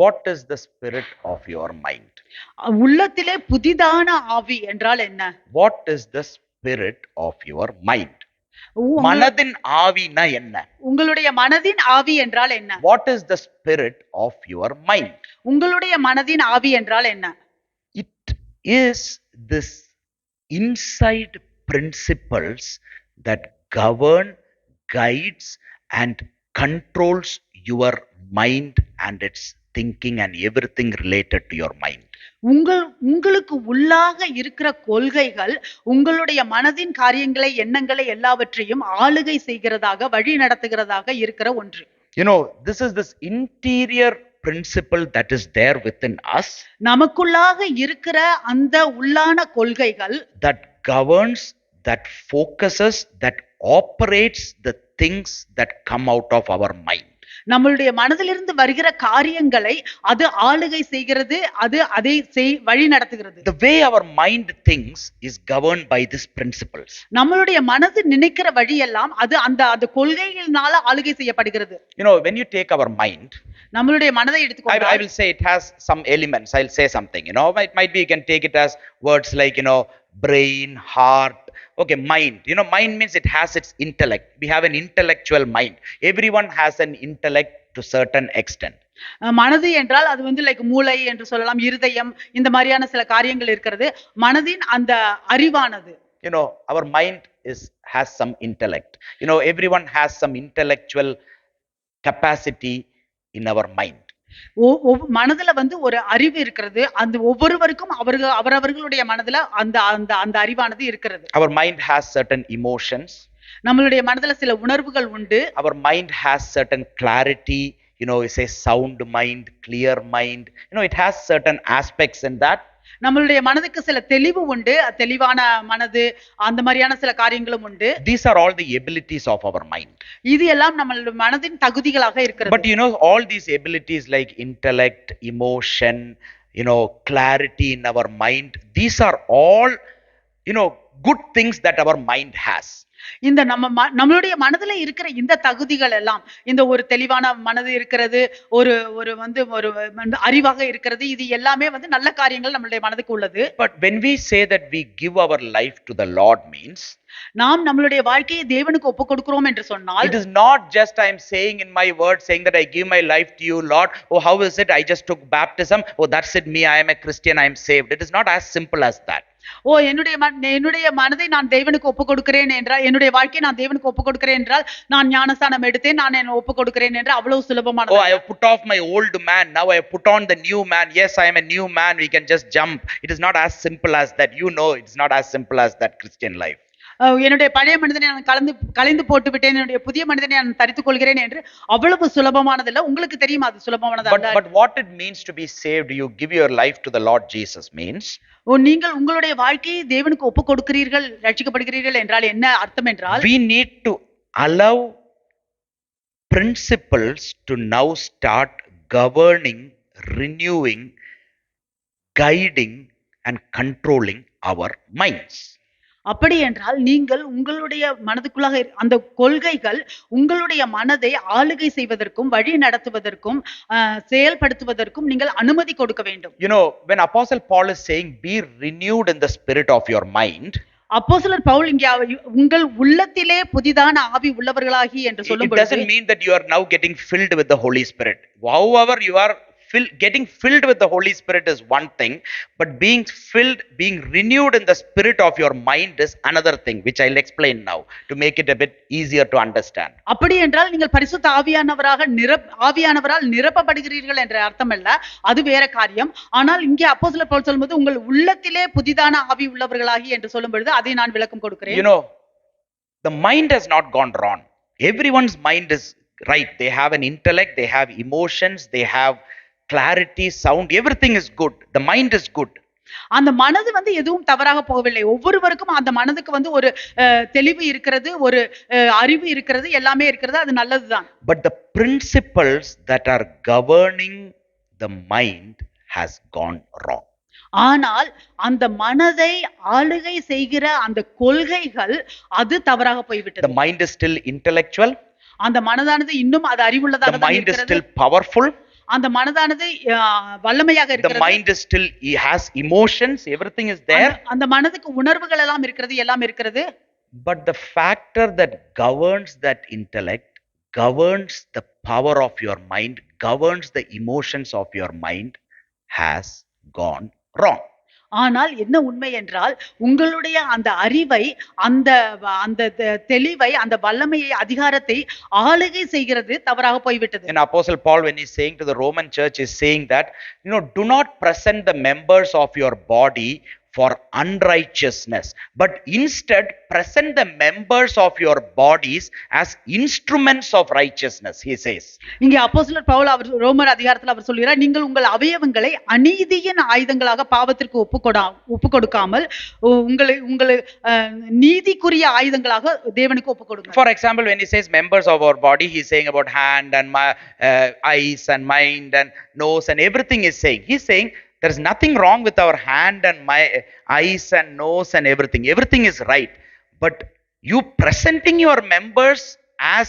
What is the spirit of your mind? உள்ளத்திலே புதிதான ஆவி என்றால் என்ன? What is the spirit of your mind? மனதின் ஆவினா என்ன? உங்களுடைய மனதின் ஆவி என்றால் என்ன? What is the spirit of your mind? உங்களுடைய மனதின் ஆவி என்றால் என்ன? It is this inside principles that govern, guides and controls your mind and its thinking and everything related to your mind. உங்களுக்கு உள்ளாக இருக்கிற கொள்கைகள் உங்களுடைய மனதின் காரியங்களை, எண்ணங்களை எல்லாவற்றையும் ஆளுகை செய்கிறதாக, வழி நடத்துகிறதாக இருக்கிற ஒன்று. This interior principle that is there within us, நமக்குள்ளாக இருக்கிற அந்த உள்ளான கொள்கைகள், that governs, that focuses, that operates the things that come out of our mind. நம்மளுடைய மனதிலிருந்து வருகிற காரியங்களை அது ஆளுகை செய்கிறது, அதை வழி நடத்துகிறது. The way our mind thinks is governed by these principles. நம்மளுடைய மனது நினைக்கிற வழியெல்லாம் அது அந்த கொள்கையினால ஆளுகை செய்யப்படுகிறது. When you take our mind, நம்மளுடைய மனதை எடுத்துக்கொண்டால், I will say it has some elements. I'll say something, it might be, you can take it as words like, brain, heart. Okay, mind. Mind means it has its intellect. We have an intellectual mind. Everyone has an intellect to certain extent. மனது என்றால் அது like மூளை என்று சொல்லலாம், இருதயம், இந்த மாதிரியான சில காரியங்கள் இருக்கிறது. மனதின் அந்த அறிவானது, our mind has some intellect. Everyone has some intellectual capacity in our mind. மனதுல ஒரு அறிவு இருக்கிறது. அந்த ஒவ்வொருவருக்கும் அவரவர்களுடைய மனதுல அந்த அறிவானது இருக்கிறது. Our mind has certain emotions. நம்மளுடைய மனதுல சில உணர்வுகள் உண்டு. Our mind has certain clarity. It's a sound mind, clear mind. It has certain aspects in that. நம்மளுடைய மனதுக்கு சில தெளிவு உண்டு, தெளிவான மனது, அந்த மாதிரியான சில காரியங்களும் உண்டு. These are all the abilities of our mind. இது எல்லாம் நம்மளுடைய மனதின் தகுதிகளாக But இருக்கிறது. you know, all these abilities like intellect, emotion, you know, clarity in our mind, these are all, you know, good things that our mind has. இந்த நம்மளுடைய மனதுல இருக்கிற இந்த தகுதிகள் எல்லாம், இந்த ஒரு தெளிவான மனது இருக்கிறது, ஒரு ஒரு வந்து ஒரு அறிவாக இருக்கிறது, இது எல்லாமே வந்து நல்ல காரியங்கள் நம்மளுடைய மனதுக்கு உள்ளது. But when we say that we give our life to the Lord means, நாம் நம்மளுடைய வாழ்க்கையை தேவனுக்கு ஒப்பு கொடுக்கிறோம் என்று சொன்னால், it is not just I am saying in my word, saying that I give my life to you, Lord. Oh, how is it? I just took baptism. Oh, that's it. Me, I am a Christian. I am saved. It is not as simple as that. ஓ என்னுடைய மனதை நான் தேவனுக்கு ஒப்பு கொடுக்கிறேன் என்றால், என்னுடைய வாழ்க்கையை நான் தேவனுக்கு ஒப்பு கொடுக்கிறேன் என்றால், நான் ஞானஸ்தானம் எடுத்தேன், நான் என்ன ஒப்பு கொடுக்கிறேன் என்று அவ்வளவு சுலபமானது. Oh, I have put off my old man. Now I have put on the new man. Yes, I am a new man. We can just jump. It is not as simple as that. You know, it's not as simple as that Christian life. என்னுடைய பழைய மனிதனை நான் கலைந்து போட்டு விட்டேன், என்னுடைய புதிய மனிதனை நான் தரித்துக் கொள்கிறேன் என்று அவ்வளவு சுலபமானதில்லை. உங்களுக்கு தெரியுமா அது சுலபமானது அல்ல. But what it means to be saved, you give your life to the Lord Jesus means, நீங்கள் உங்களுடைய வாழ்க்கையை தேவனுக்கு ஒப்பு கொடுக்கிறீர்கள், ரட்சிக்கப்படுகிறீர்கள் என்றால் என்ன அர்த்தம் என்றால், we need to allow principles to now start governing, renewing, guiding and controlling our minds. அப்படி என்றால் நீங்கள் உங்களுடைய மனதுக்குள்ளாக அந்த கொள்கைகள் உங்களுடைய மனதை ஆளுகை செய்வதற்கும் வழி நடத்துவதற்கும் செயல்படுத்துவதற்கும் நீங்கள் அனுமதி கொடுக்க வேண்டும். You know, when Apostle Paul is saying be renewed in the spirit of your mind, அப்போஸ்தலர் பவுல் இங்கே உங்கள் உள்ளத்திலே புதிதான ஆவி உள்ளவர்களாகி என்று சொல்லும்போது, it doesn't mean that you are now getting filled with the Holy Spirit. However you are getting filled with the Holy Spirit is one thing, but being renewed in the spirit of your mind is another thing, which I'll explain now to make it a bit easier to understand. அப்படி என்றால் நீங்கள் பரிசுத்த ஆவியானவரால் நிரப்பப்படுகிறீர்கள் என்ற அர்த்தம் அல்ல, அது வேற காரியம். ஆனால் இங்கே அப்போஸ்தலர் பவுல் சொல்லும்போது உங்கள் உள்ளத்திலே புதிதான ஆவி உள்ளவர்களாகி என்று சொல்லும்போது அதை நான் விளக்கம் கொடுக்கிறேன். You know, the mind has not gone wrong. Everyone's mind is right. They have an intellect, they have emotions, they have clarity, sound, everything is good. The mind is good. அந்த மனது வந்து எதுவும் தவறாக போகவில்லை. ஒவ்வொருவருக்கும் அந்த மனதுக்கு வந்து ஒரு தெளிவு இருக்கிறது, ஒரு அறிவு இருக்கிறது, எல்லாமே இருக்கிறது, அது நல்லதுதான். But the principles that are governing the mind has gone wrong. ஆனால் அந்த மனதை ஆளுகை செய்கிற அந்த கொள்கைகள் அது தவறாக போய்விட்டது. The mind is still intellectual. அந்த மனதானது இன்னும் அது அறிவுள்ளதாக இருக்கிறது. The mind is still powerful. அந்த மனதானது வல்லமையாக இருக்கிறது. The mind is still has emotions, everything is there. அந்த மனதுக்கு உணர்வுகள் எல்லாம் இருக்கிறது, எல்லாம் இருக்கிறது. But the factor that governs that intellect, governs the power of your mind, governs the emotions of your mind has gone wrong. ஆனால் என்ன உண்மை என்றால் உங்களுடைய அந்த அறிவை, அந்த அந்த தெளிவை, அந்த வல்லமையை, அதிகாரத்தை ஆளுகை செய்கிறது தவறாக போய்விட்டது. And Apostle Paul, when he's saying to the Roman church, is saying that, you know, do not present the members of your body for unrighteousness, but instead present the members of your bodies as instruments of righteousness, he says. இங்கே அப்போஸ்தலர் பவுல் அவர் ரோமர் அதிகாரத்தில் அவர் சொல்கிறார், நீங்கள் உங்கள் அவயவங்களை அநீதியின் ஆயுதங்களாக பாவத்திற்கு ஒப்பு கொடுக்காமல் உங்களை நீதிக்குரிய ஆயுதங்களாக தேவனுக்கு ஒப்பு கொடுங்க. For example, when he says members of our body, he is saying about hand and eyes and mind and nose and everything is saying. He is saying there is nothing wrong with our hand and my eyes and nose and everything. Everything is right. But you presenting your members as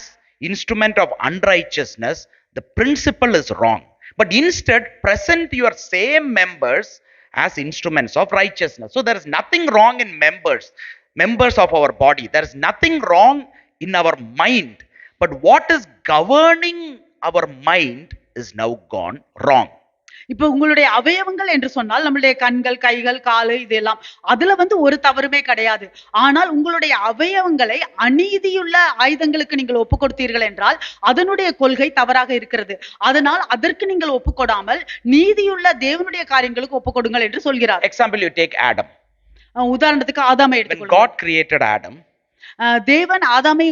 instrument of unrighteousness, the principle is wrong. But instead, present your same members as instruments of righteousness. So there is nothing wrong in members of our body. There is nothing wrong in our mind. But what is governing our mind is now gone wrong. இப்ப உங்களுடைய அவயவங்கள் என்று சொன்னால் நம்மளுடைய கண்கள், கைகள், காலு, இதெல்லாம் அதுல வந்து ஒரு தவறுமே கிடையாது. ஆனால் உங்களுடைய அவயவங்களை அநீதியுள்ள ஆயுதங்களுக்கு நீங்கள் ஒப்பு கொடுத்தீர்கள் என்றால் அதனுடைய கொள்கை தவறாக இருக்கிறது. அதனால் அதற்கு நீங்கள் ஒப்பு கொடாமல் நீதியுள்ள தேவனுடைய காரியங்களுக்கு ஒப்பு கொடுங்கள் என்று சொல்கிறார். Example, you take Adam. உதாரணத்துக்கு ஆதாமை எடுத்துக்கொள்ளுங்கள். When God created Adam, தேவன் ஆதாமை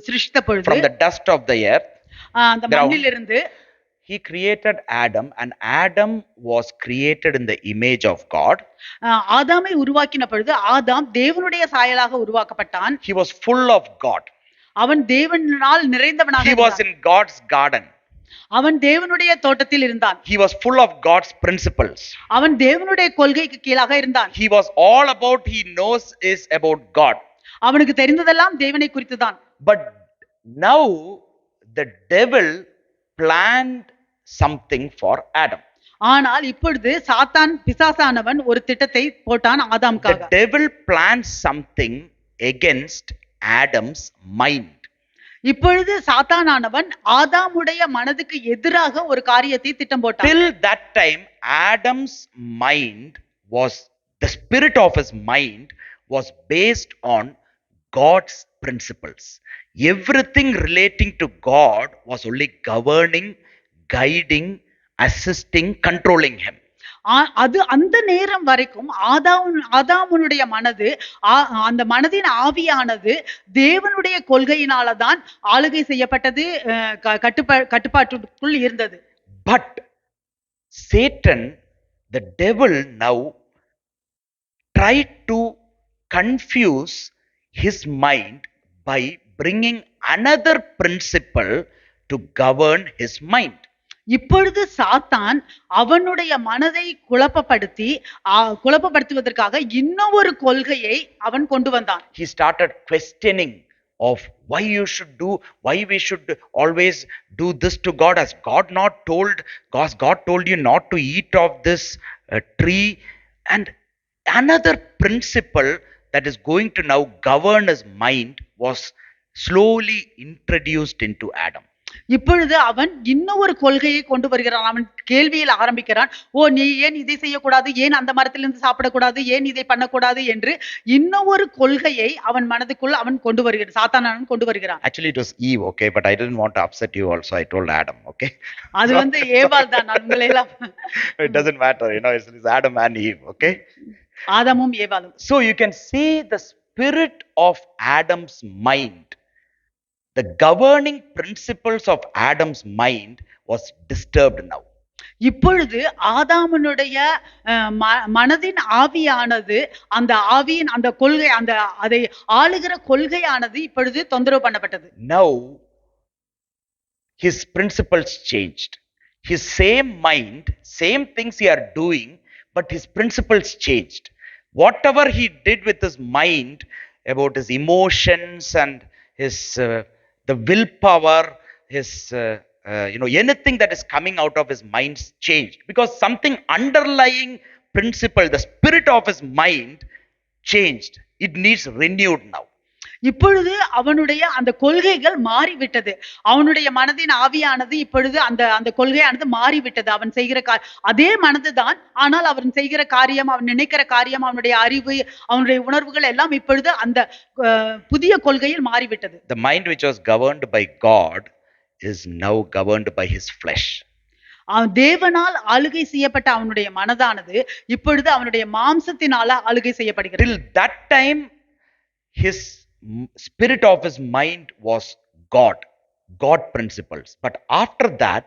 சிருஷ்டித்த பொழுது from the dust of the earth, அந்த மண்ணிலிருந்து he created Adam, and Adam was created in the image of God. ஆதாமை உருவாக்கின பொழுது ஆதாம் தேவனுடைய சாயலாக உருவாக்கப்பட்டான். He was full of God. அவன் தேவனால் நிறைந்தவனாக He was இருந்தான். in God's garden. அவன் தேவனுடைய தோட்டத்தில் இருந்தான். He was full of God's principles. அவன் தேவனுடைய கொள்கைக்கு கீழாக இருந்தான். He was all about, he knows is about God. அவனுக்கு தெரிந்ததெல்லாம் தேவனை குறித்துதான். But now the devil planned something for Adam. ஆனால் இப்பொழுது சாத்தான் பிசாசானவன் ஒரு திட்டத்தை போட்டான் The ஆதாமுக்காக. devil planned something against Adam's mind. இப்பொழுது சாத்தானானவன் ஆதாமுடைய மனதுக்கு எதிராக ஒரு காரியத்தை திட்டம் போட்டான். Till that time, Adam's mind was, the spirit of his mind was based on God's principles. Everything relating to God was only governing, guiding, assisting, controlling him. அது அந்த நேரம் வரைக்கும் ஆதாமுனுடைய மனது அந்த மனதின் ஆவியானது தேவனுடைய கொள்கையினாலதான் ஆளுகை செய்யப்பட்டது, கட்டுப்பாட்டுக்குள் இருந்தது. But Satan, the devil, now tried to confuse his mind by bringing another principle to govern his mind. இப்பொழுது சாத்தான் அவனுடைய மனதை குழப்பப்படுத்துவதற்காக இன்னொரு கொள்கையை அவன் கொண்டு வந்தான். He started questioning of why you should do, why we should always do this to God. As God told you not to eat of this tree. And another principle that is going to now govern his mind was slowly introduced into Adam. இப்பொழுது அவன் இன்னொரு கொள்கையை கொண்டு வருகிறான். அவன் கேள்வியில் ஆரம்பிக்கிறான், ஓ நீ ஏன் இதை செய்யக்கூடாது, ஏன் அந்த மரத்திலிருந்து சாப்பிடக்கூடாது, ஏன் இதை பண்ணக்கூடாது என்று இன்னொரு கொள்கையை அவன் மனதுக்குள் அவன் கொண்டு வருகிறான், சாத்தானானவன் கொண்டு வருகிறான். Actually it was Eve, okay, but I didn't want to upset you also. I told Adam, okay. அது ஏவாள் தான். உங்களை எல்லாம் It doesn't matter, it's Adam and Eve, okay. ஆதாமும் ஏவாளும். So you can see the spirit of Adam's mind. The governing principles of Adam's mind was disturbed now. இப்பொழுது ஆதாமனுடைய மனதின் ஆவியானது, அந்த ஆவியின் அந்த கொள்கை, அதை ஆளுகிற கொள்கையானது இப்பொழுது தொந்தரவு பண்ணப்பட்டது. Now his principles changed. His same mind, same things he are doing, but his principles changed. Whatever he did with his mind about his emotions and his the willpower, his anything that is coming out of his mind changed, because something underlying principle, the spirit of his mind changed. It needs renewed now. இப்பொழுது அவனுடைய அந்த கொள்கைகள் மாறிவிட்டது. அவனுடைய மனதின் ஆவியானது இப்பொழுது அந்த கொள்கையானது மாறிவிட்டது. அவன் செய்கிற அதே மனதுதான், ஆனால் அவன் செய்கிற காரியம், அவன் நினைக்கிற காரியம், அவனுடைய அறிவு, அவனுடைய உணர்வுகள் எல்லாம் இப்பொழுது அந்த புதிய கொள்கையில் மாறிவிட்டது. The mind which was governed by God is now governed by his flesh. தேவனால் ஆளுகை செய்யப்பட்ட அவனுடைய மனதானது இப்பொழுது அவனுடைய மாம்சத்தினால ஆளுகை செய்யப்படுகிறது. Till that time his spirit of his mind was God principles, but after that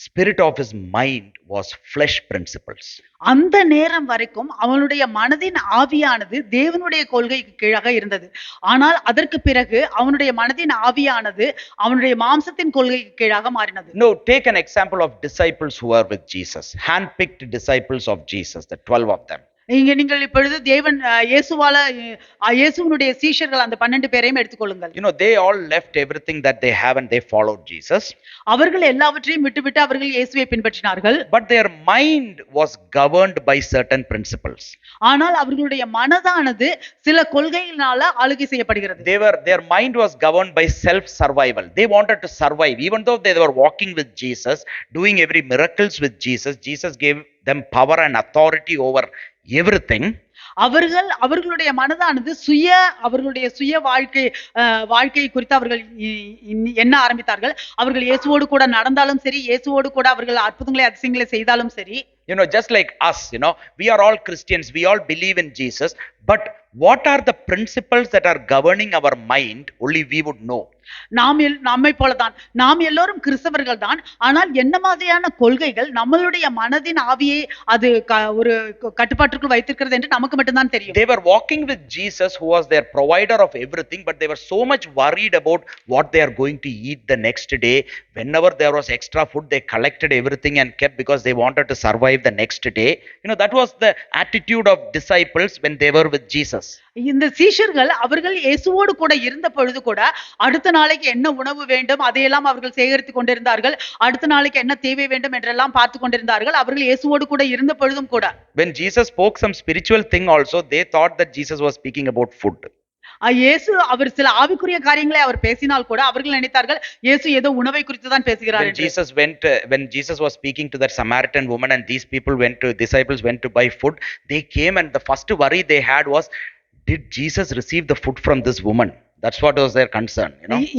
spirit of his mind was flesh principles. அந்த நேரம் வரைக்கும் அவனுடைய மனதின் ஆவியானது தேவனுடைய கொள்கைக்கு கீழாக இருந்தது. ஆனால் அதற்கு பிறகு அவனுடைய மனதின் ஆவியானது அவனுடைய மாம்சத்தின் கொள்கைக்கு கீழாக மாறினது. No, take an example of disciples who were with Jesus, hand-picked disciples of Jesus, the 12 of them. இங்க நீங்கள் இப்பொழுது இயேசுவினுடைய சீஷர்கள் அந்த 12 பேரையும் எடுத்துக்கொள்ளுங்கள். They all left everything that they have and they followed Jesus. அவர்கள் எல்லாவற்றையும் விட்டுவிட்டு அவர்கள் இயேசுவை பின்பற்றினார்கள். But their mind was governed by certain principles. ஆனால் அவர்களுடைய மனதானது சில கொள்கையினால ஆளுகை செய்யப்படுகிறது. Their mind was governed by self survival. They wanted to survive, even though they were walking with Jesus, doing every miracles with Jesus. Jesus gave them power and authority over everything. அவர்களுடைய மனதானது அவர்களுடைய சுய வாழ்க்கை குறித்து அவர்கள் என்ன ஆரம்பித்தார்கள். அவர்கள் இயேசுவோடு கூட நடந்தாலும் சரி, இயேசுவோடு கூட அவர்கள் அற்புதங்களை அதிசயங்களை செய்தாலும் சரி, just like us, we are all Christians, we all believe in Jesus, but what are the principles that are governing our mind, only we would know. நம்மை போலதான் நாம் எல்லோரும் கிறிஸ்தவர்கள் தான். ஆனால் என்ன மாதிரியான கொள்கைகள் நம்மளுடைய மனதின் ஆவியை அது ஒரு கட்டுப்பாட்டுக்குள் வைத்திருக்கிறது என்று நமக்கு மட்டும்தான் தெரியும். They were walking with Jesus, who was their provider of everything, but they were so much worried about what they are going to eat the next day. Whenever there was extra food, they collected everything and kept, because they wanted to survive the next day. That was the attitude of disciples when they were with Jesus. இந்த சீஷர்கள் அவர்கள் இயேசுவோடு கூட இருந்த பொழுது கூட அடுத்த நாளைக்கு என்ன உணவு வேண்டும் அதையெல்லாம் அவர்கள் சேகரித்துக் கொண்டிருந்தார்கள். அடுத்த நாளைக்கு என்ன தேவை வேண்டும் என்றெல்லாம் பார்த்து கொண்டிருந்தார்கள். அவர்கள் இயேசுவோடு கூட இருந்த பொழுதும் கூட when Jesus spoke some spiritual thing also, they thought that Jesus was speaking about food. இயேசு அவர் சில ஆவிக்குரிய காரியங்களை அவர் பேசினால் கூட அவர்கள் நினைத்தார்கள் இயேசு ஏதோ உணவை குறித்து தான் பேசுகிறார் என்று. When Jesus was speaking to that Samaritan woman and these disciples went to buy food, they came and the first worry they had was, did Jesus receive the food from this woman? That's what was their concern.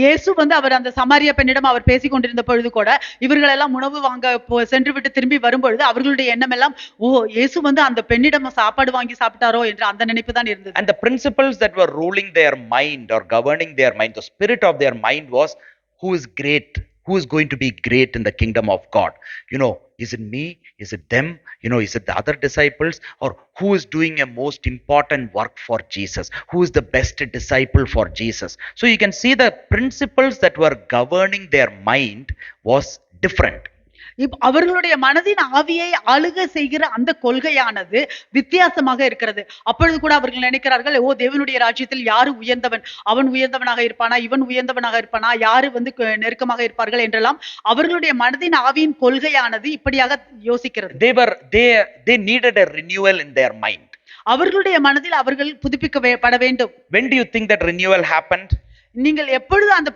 இயேசு அவர் அந்த சமாரிய பெண்ணிடம் அவர் பேசிக் கொண்டிருந்த பொழுது கூட இவர்கள் எல்லாம் உணவு வாங்க சென்று விட்டு திரும்பி வரும்பொழுது அவர்களுடைய எண்ணம் எல்லாம், ஓ இயேசு அந்த பெண்ணிடம் சாப்பாடு வாங்கி சாப்பிட்டாரோ என்ற அந்த நினைப்பு தான் இருந்தது. And the principles that were ruling their mind or governing their mind, the spirit of their mind was, who is great? Who is going to be great in the kingdom of God? Is it me? Is it them? Is it the other disciples? Or who is doing a most important work for Jesus? Who is the best disciple for Jesus? So you can see the principles that were governing their mind was different. அவர்களுடைய மனதின் ஆவியை ஆளுகை செய்கிற அந்த கொள்கையானது வித்தியாசமாக இருக்கிறது. அப்பொழுது கூட அவர்கள் நினைக்கிறார்கள், ஓ தேவனுடைய ராஜ்யத்தில் யாரு உயர்ந்தவன்? அவன் உயர்ந்தவனாக இருப்பானா? இவன் உயர்ந்தவனாக இருப்பானா? யாரு நெருக்கமாக இருப்பார்கள் என்றெல்லாம் அவர்களுடைய மனதின் ஆவியின் கொள்கையானது இப்படியாக யோசிக்கிறது. They needed a renewal in their mind. அவர்களுடைய மனதில் அவர்கள் புதுப்பிக்கப்பட வேண்டும். When do you think that renewal happened? நீங்கள் எப்பொழுது அந்த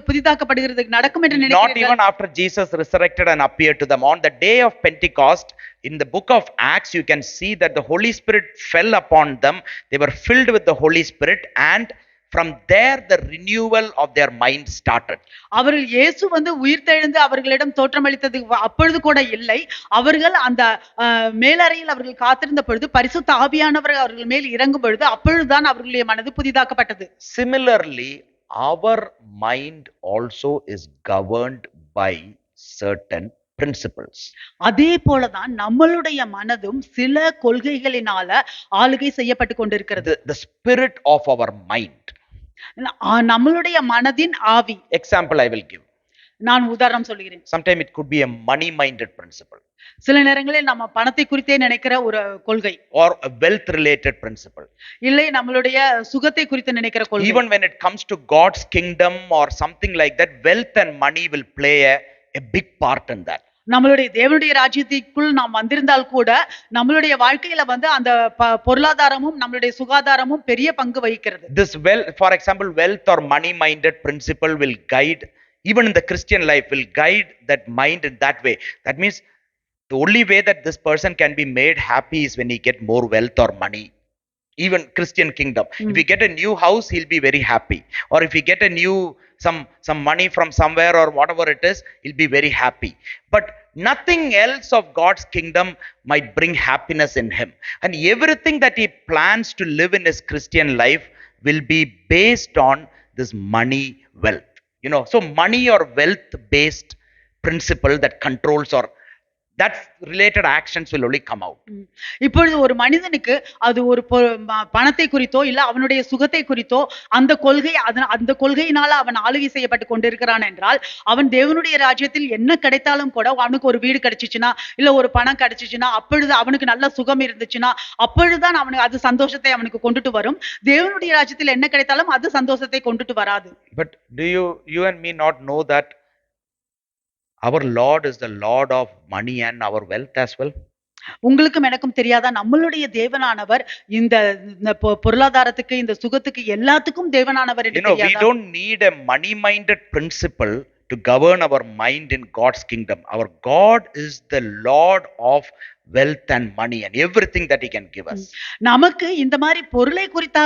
புதிதாக்கப்படுகிறது நடக்கும் என்று நினைக்கிறீர்கள்? Not even after Jesus resurrected and appeared to them. On the day of Pentecost, in the book of Acts, you can see that the Holy Spirit fell upon them. They were filled with the Holy Spirit, and from there the renewal of their mind started. அவர்கள் இயேசு உயிர்த்தெழுந்து அவர்களிடம் தோற்றமளித்தது அப்பொழுது கூட இல்லை. அவர்கள் அந்த மேலறையில் அவர்கள் காத்திருந்த பொழுது பரிசுத்த ஆவியானவர் அவர்கள் மேல் இறங்கும் பொழுது அப்பொழுதுதான் அவர்களுடைய மனது புதிதாக்கப்பட்டது. Similarly, our mind also is governed by certain principles. அதே போலதான் நம்மளுடைய மனதும் சில கொள்கைகளினால ஆளுகை செய்யப்பட்டு கொண்டிருக்கிறது. The spirit of our mind. நம்மளுடைய மனதின் ஆவி. Example I will give. நான் உதாரணம் சொல்கிறேன். Sometime it could be a money minded principle. சில நேரங்களில் நம்ம பணத்தை குறித்தே நினைக்கிற ஒரு கொள்கை. Or a wealth related principle. இல்லை நம்மளுடைய சுகத்தை குறித்து நினைக்கிற கொள்கை. Even when it comes to God's kingdom or something like that, wealth and money will play a big part in that. நம்மளுடைய தேவனுடைய ராஜ்யத்திற்குள் நாம் வந்திருந்தால் கூட நம்மளுடைய வாழ்க்கையில அந்த பொருளாதாரமும் நம்மளுடைய சுகாதாரமும் பெரிய பங்கு வகிக்கிறது. This for example, wealth or money minded principle will guide, even in the Christian life, will guide that mind in that way. That means the only way that this person can be made happy is when he get more wealth or money. Even Christian kingdom, if he get a new house, he'll be very happy. Or if he get a new some money from somewhere or whatever it is, he'll be very happy. But nothing else of God's kingdom might bring happiness in him. And everything that he plans to live in his Christian life will be based on this money wealth. So money or wealth based principle that controls or that related actions will only come out. இப்பொழுது ஒரு மனிதனுக்கு அது ஒரு பணத்தை குறித்தோ இல்ல அவனுடைய சுகத்தை குறித்தோ அந்த கொள்கையினால அவன் ஆளுகை செய்யப்பட்டு கொண்டிருக்கிறான் என்றால் அவன் தேவனுடைய ராஜ்யத்தில் என்ன கிடைத்தாலும் கூட அவனுக்கு ஒரு வீடு கிடைச்சிச்சுன்னா இல்ல ஒரு பணம் கிடைச்சிச்சுன்னா அப்பொழுது அவனுக்கு நல்ல சுகம் இருந்துச்சுன்னா அப்பொழுதுதான் அவனுக்கு அது சந்தோஷத்தை அவனுக்கு கொண்டுட்டு வரும். தேவனுடைய ராஜ்யத்தில் என்ன கிடைத்தாலும் அது சந்தோஷத்தை கொண்டுட்டு வராது. But do you and me not know that our Lord is the Lord of money and our wealth as well? உங்களுக்கும் எனக்கும் தெரியாதா நம்மளுடைய தேவனானவர் இந்த பொருளாதாரத்துக்கு இந்த சுகத்துக்கு எல்லாத்துக்கும் தேவனானவர் என்று தெரியாதா? We don't need a money minded principle to govern our mind in God's kingdom. Our God is the Lord of wealth and money and everything that he can give us. நமக்கு இந்த மாதிரி பொருளை குறித்த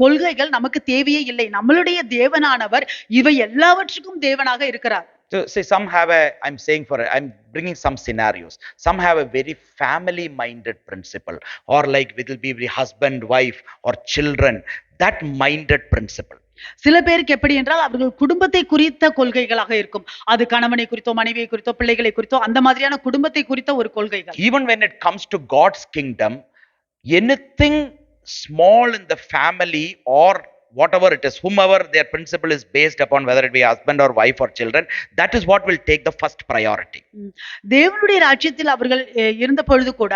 கொள்கைகள் நமக்கு தேவையே இல்லை. நம்மளுடைய தேவனானவர் இவை எல்லாவற்றுக்கும் தேவனாக இருக்கிறார். So say some have a, I'm saying for, I'm bringing some scenarios. Some have a very family minded principle, or like it will be the husband, wife, or children, that minded principle. சில பேருக்கு எப்படி என்றால் அவர்கள் குடும்பத்தை குறித்த கொள்கைகளாக இருக்கும். அது கணவனை குறித்தோ, மனைவியை குறித்தோ, பிள்ளைகளை குறித்தோ அந்த மாதிரியான குடும்பத்தை குறித்த ஒரு கொள்கைகள். Even when it comes to God's kingdom, anything small in the family or whatever it is, whomever their principle is based upon, whether it be husband or wife or children, that is what will take the first priority. தேவனுடைய ராஜ்யத்தில் அவர்கள் இருந்த பொழுது கூட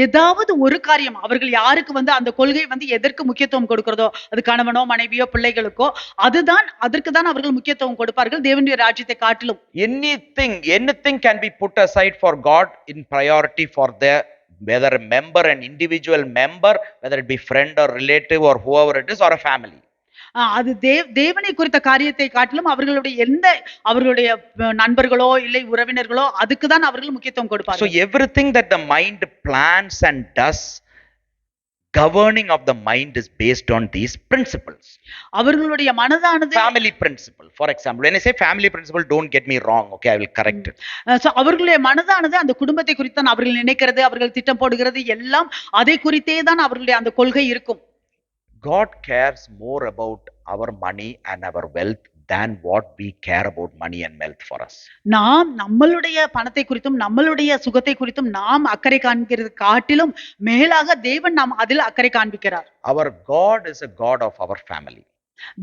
ஏதாவது ஒரு காரியம் அவர்கள் யாருக்கு வந்து அந்த கொள்கை வந்து எதற்கு முக்கியத்துவம் கொடுக்கிறதோ, அது கணவனோ மனைவியோ பிள்ளைகளுக்கோ, அதுதான் அதற்கு தான் அவர்கள் முக்கியத்துவம் கொடுப்பார்கள் தேவனுடைய ராஜ்யத்தை காட்டிலும். Anything can be put aside for God in priority for their, whether a member, an individual member, whether it be friend or relative or whoever it is, or a family. அது தேவனை குறித்த காரியத்தை காட்டிலும் அவர்களுடைய நண்பர்களோ இல்லை உறவினர்களோ அதுக்கு தான் அவர்கள் முக்கியத்துவம் கொடுப்பார்கள். So everything that the mind plans and does, governing of the mind is based on these principles. அவர்களுடைய மனதானது family principle, for example, when I say family principle, don't get me wrong, okay, I will correct it. So அவர்களுடைய மனதானது அந்த குடும்பத்தை குறித்து தான் அவர்கள் நினைக்கிறது, அவர்கள் திட்டம் போடுகிறது எல்லாம் அதை குறித்தே தான் அவர்களுடைய அந்த கொள்கை இருக்கும். God cares more about our money and our wealth than what we care about money and wealth for us. நாம் நம்மளுடைய பணத்தை குறித்தும் நம்மளுடைய சுகத்தை குறித்தும் நாம் அக்கறை காண்கிறது காட்டிலும் மேலாக தேவன் நாம் அதில் அக்கறை காண்பிக்கிறார். Our God is a God of our family.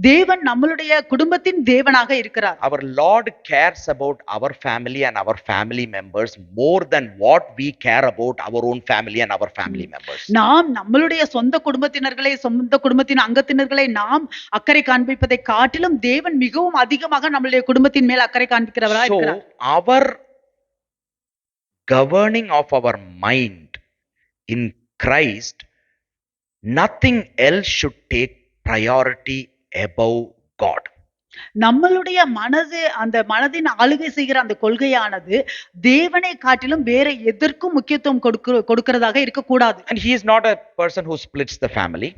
தேவன் நம்மளுடைய குடும்பத்தின் தேவனாக இருக்கிறார். Our Lord cares about our family and our family members more than what we care about our own family and our family members. நாம் நம்மளுடைய சொந்த குடும்பத்தினர்களை, சொந்த குடும்பத்தின் அங்கத்தினர்களை நாம் அக்கறை காண்பிப்பதை காட்டிலும் தேவன் மிகவும் அதிகமாக நம்மளுடைய குடும்பத்தின் மேல் அக்கறை காண்பிக்கிறவராக இருக்கிறார். So our governing of our mind in Christ, nothing else should take priority above God. நம்மளுடைய மனது, அந்த மனதின் ஆளுகை செய்கிற அந்த கொள்கையானது தேவனை காட்டிலும் வேற எதற்கும் முக்கியத்துவம் கொடுக்கிறதாக இருக்கக்கூடாது. And he is not a person who splits the family.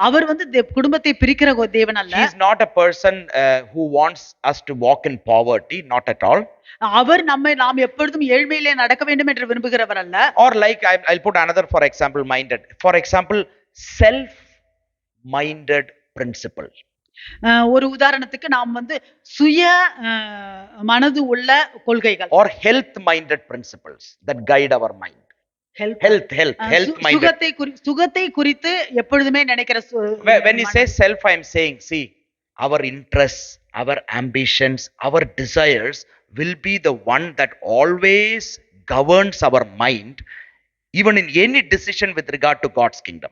அவர் வந்து குடும்பத்தை பிரிக்கிற தேவன் அல்ல. He is not a person who wants us to walk in poverty, not at all. அவர் நாம் எப்பொழுதும் ஏழ்மையிலே நடக்க வேண்டும் என்று விரும்புகிறவர் அல்ல. Or like I'll put another for example, minded. For example, self minded principle. ஒரு உதாரணத்துக்கு நாம் வந்து சுய மனது உள்ள கொள்கைகள். Or health minded principles that guide our mind. Health minded. சுகத்தை குறித்து எப்பொழுதுமே நினைக்கிற. When you say self, I am saying, see, our interests, our ambitions, our desires will be the one that always governs our mind, even in any decision with regard to God's kingdom.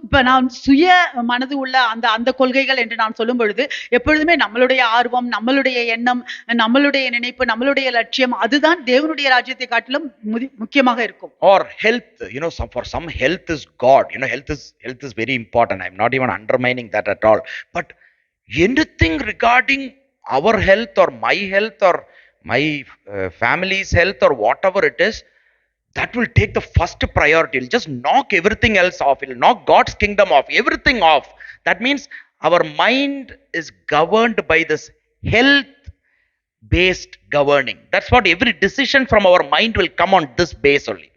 இப்ப நான் சுய மனது உள்ள அந்த கொள்கைகள் என்று நான் சொல்லும் பொழுது எப்பொழுதுமே நம்மளுடைய ஆர்வம், நம்மளுடைய எண்ணம், நம்மளுடைய நினைப்பு, நம்மளுடைய லட்சியம் அதுதான் தேவனுடைய ராஜ்யத்தை காட்டிலும் முக்கியமாக இருக்கும். Or health, for some health is God. Health is very important. I'm not even undermining that at all. But anything regarding our health or my health or my family's health or whatever it is, that will take the first priority. It'll just knock everything else off. It'll knock God's kingdom off, everything off. That means our mind is governed by this health based governing. That's what every decision from our mind will come on this base only.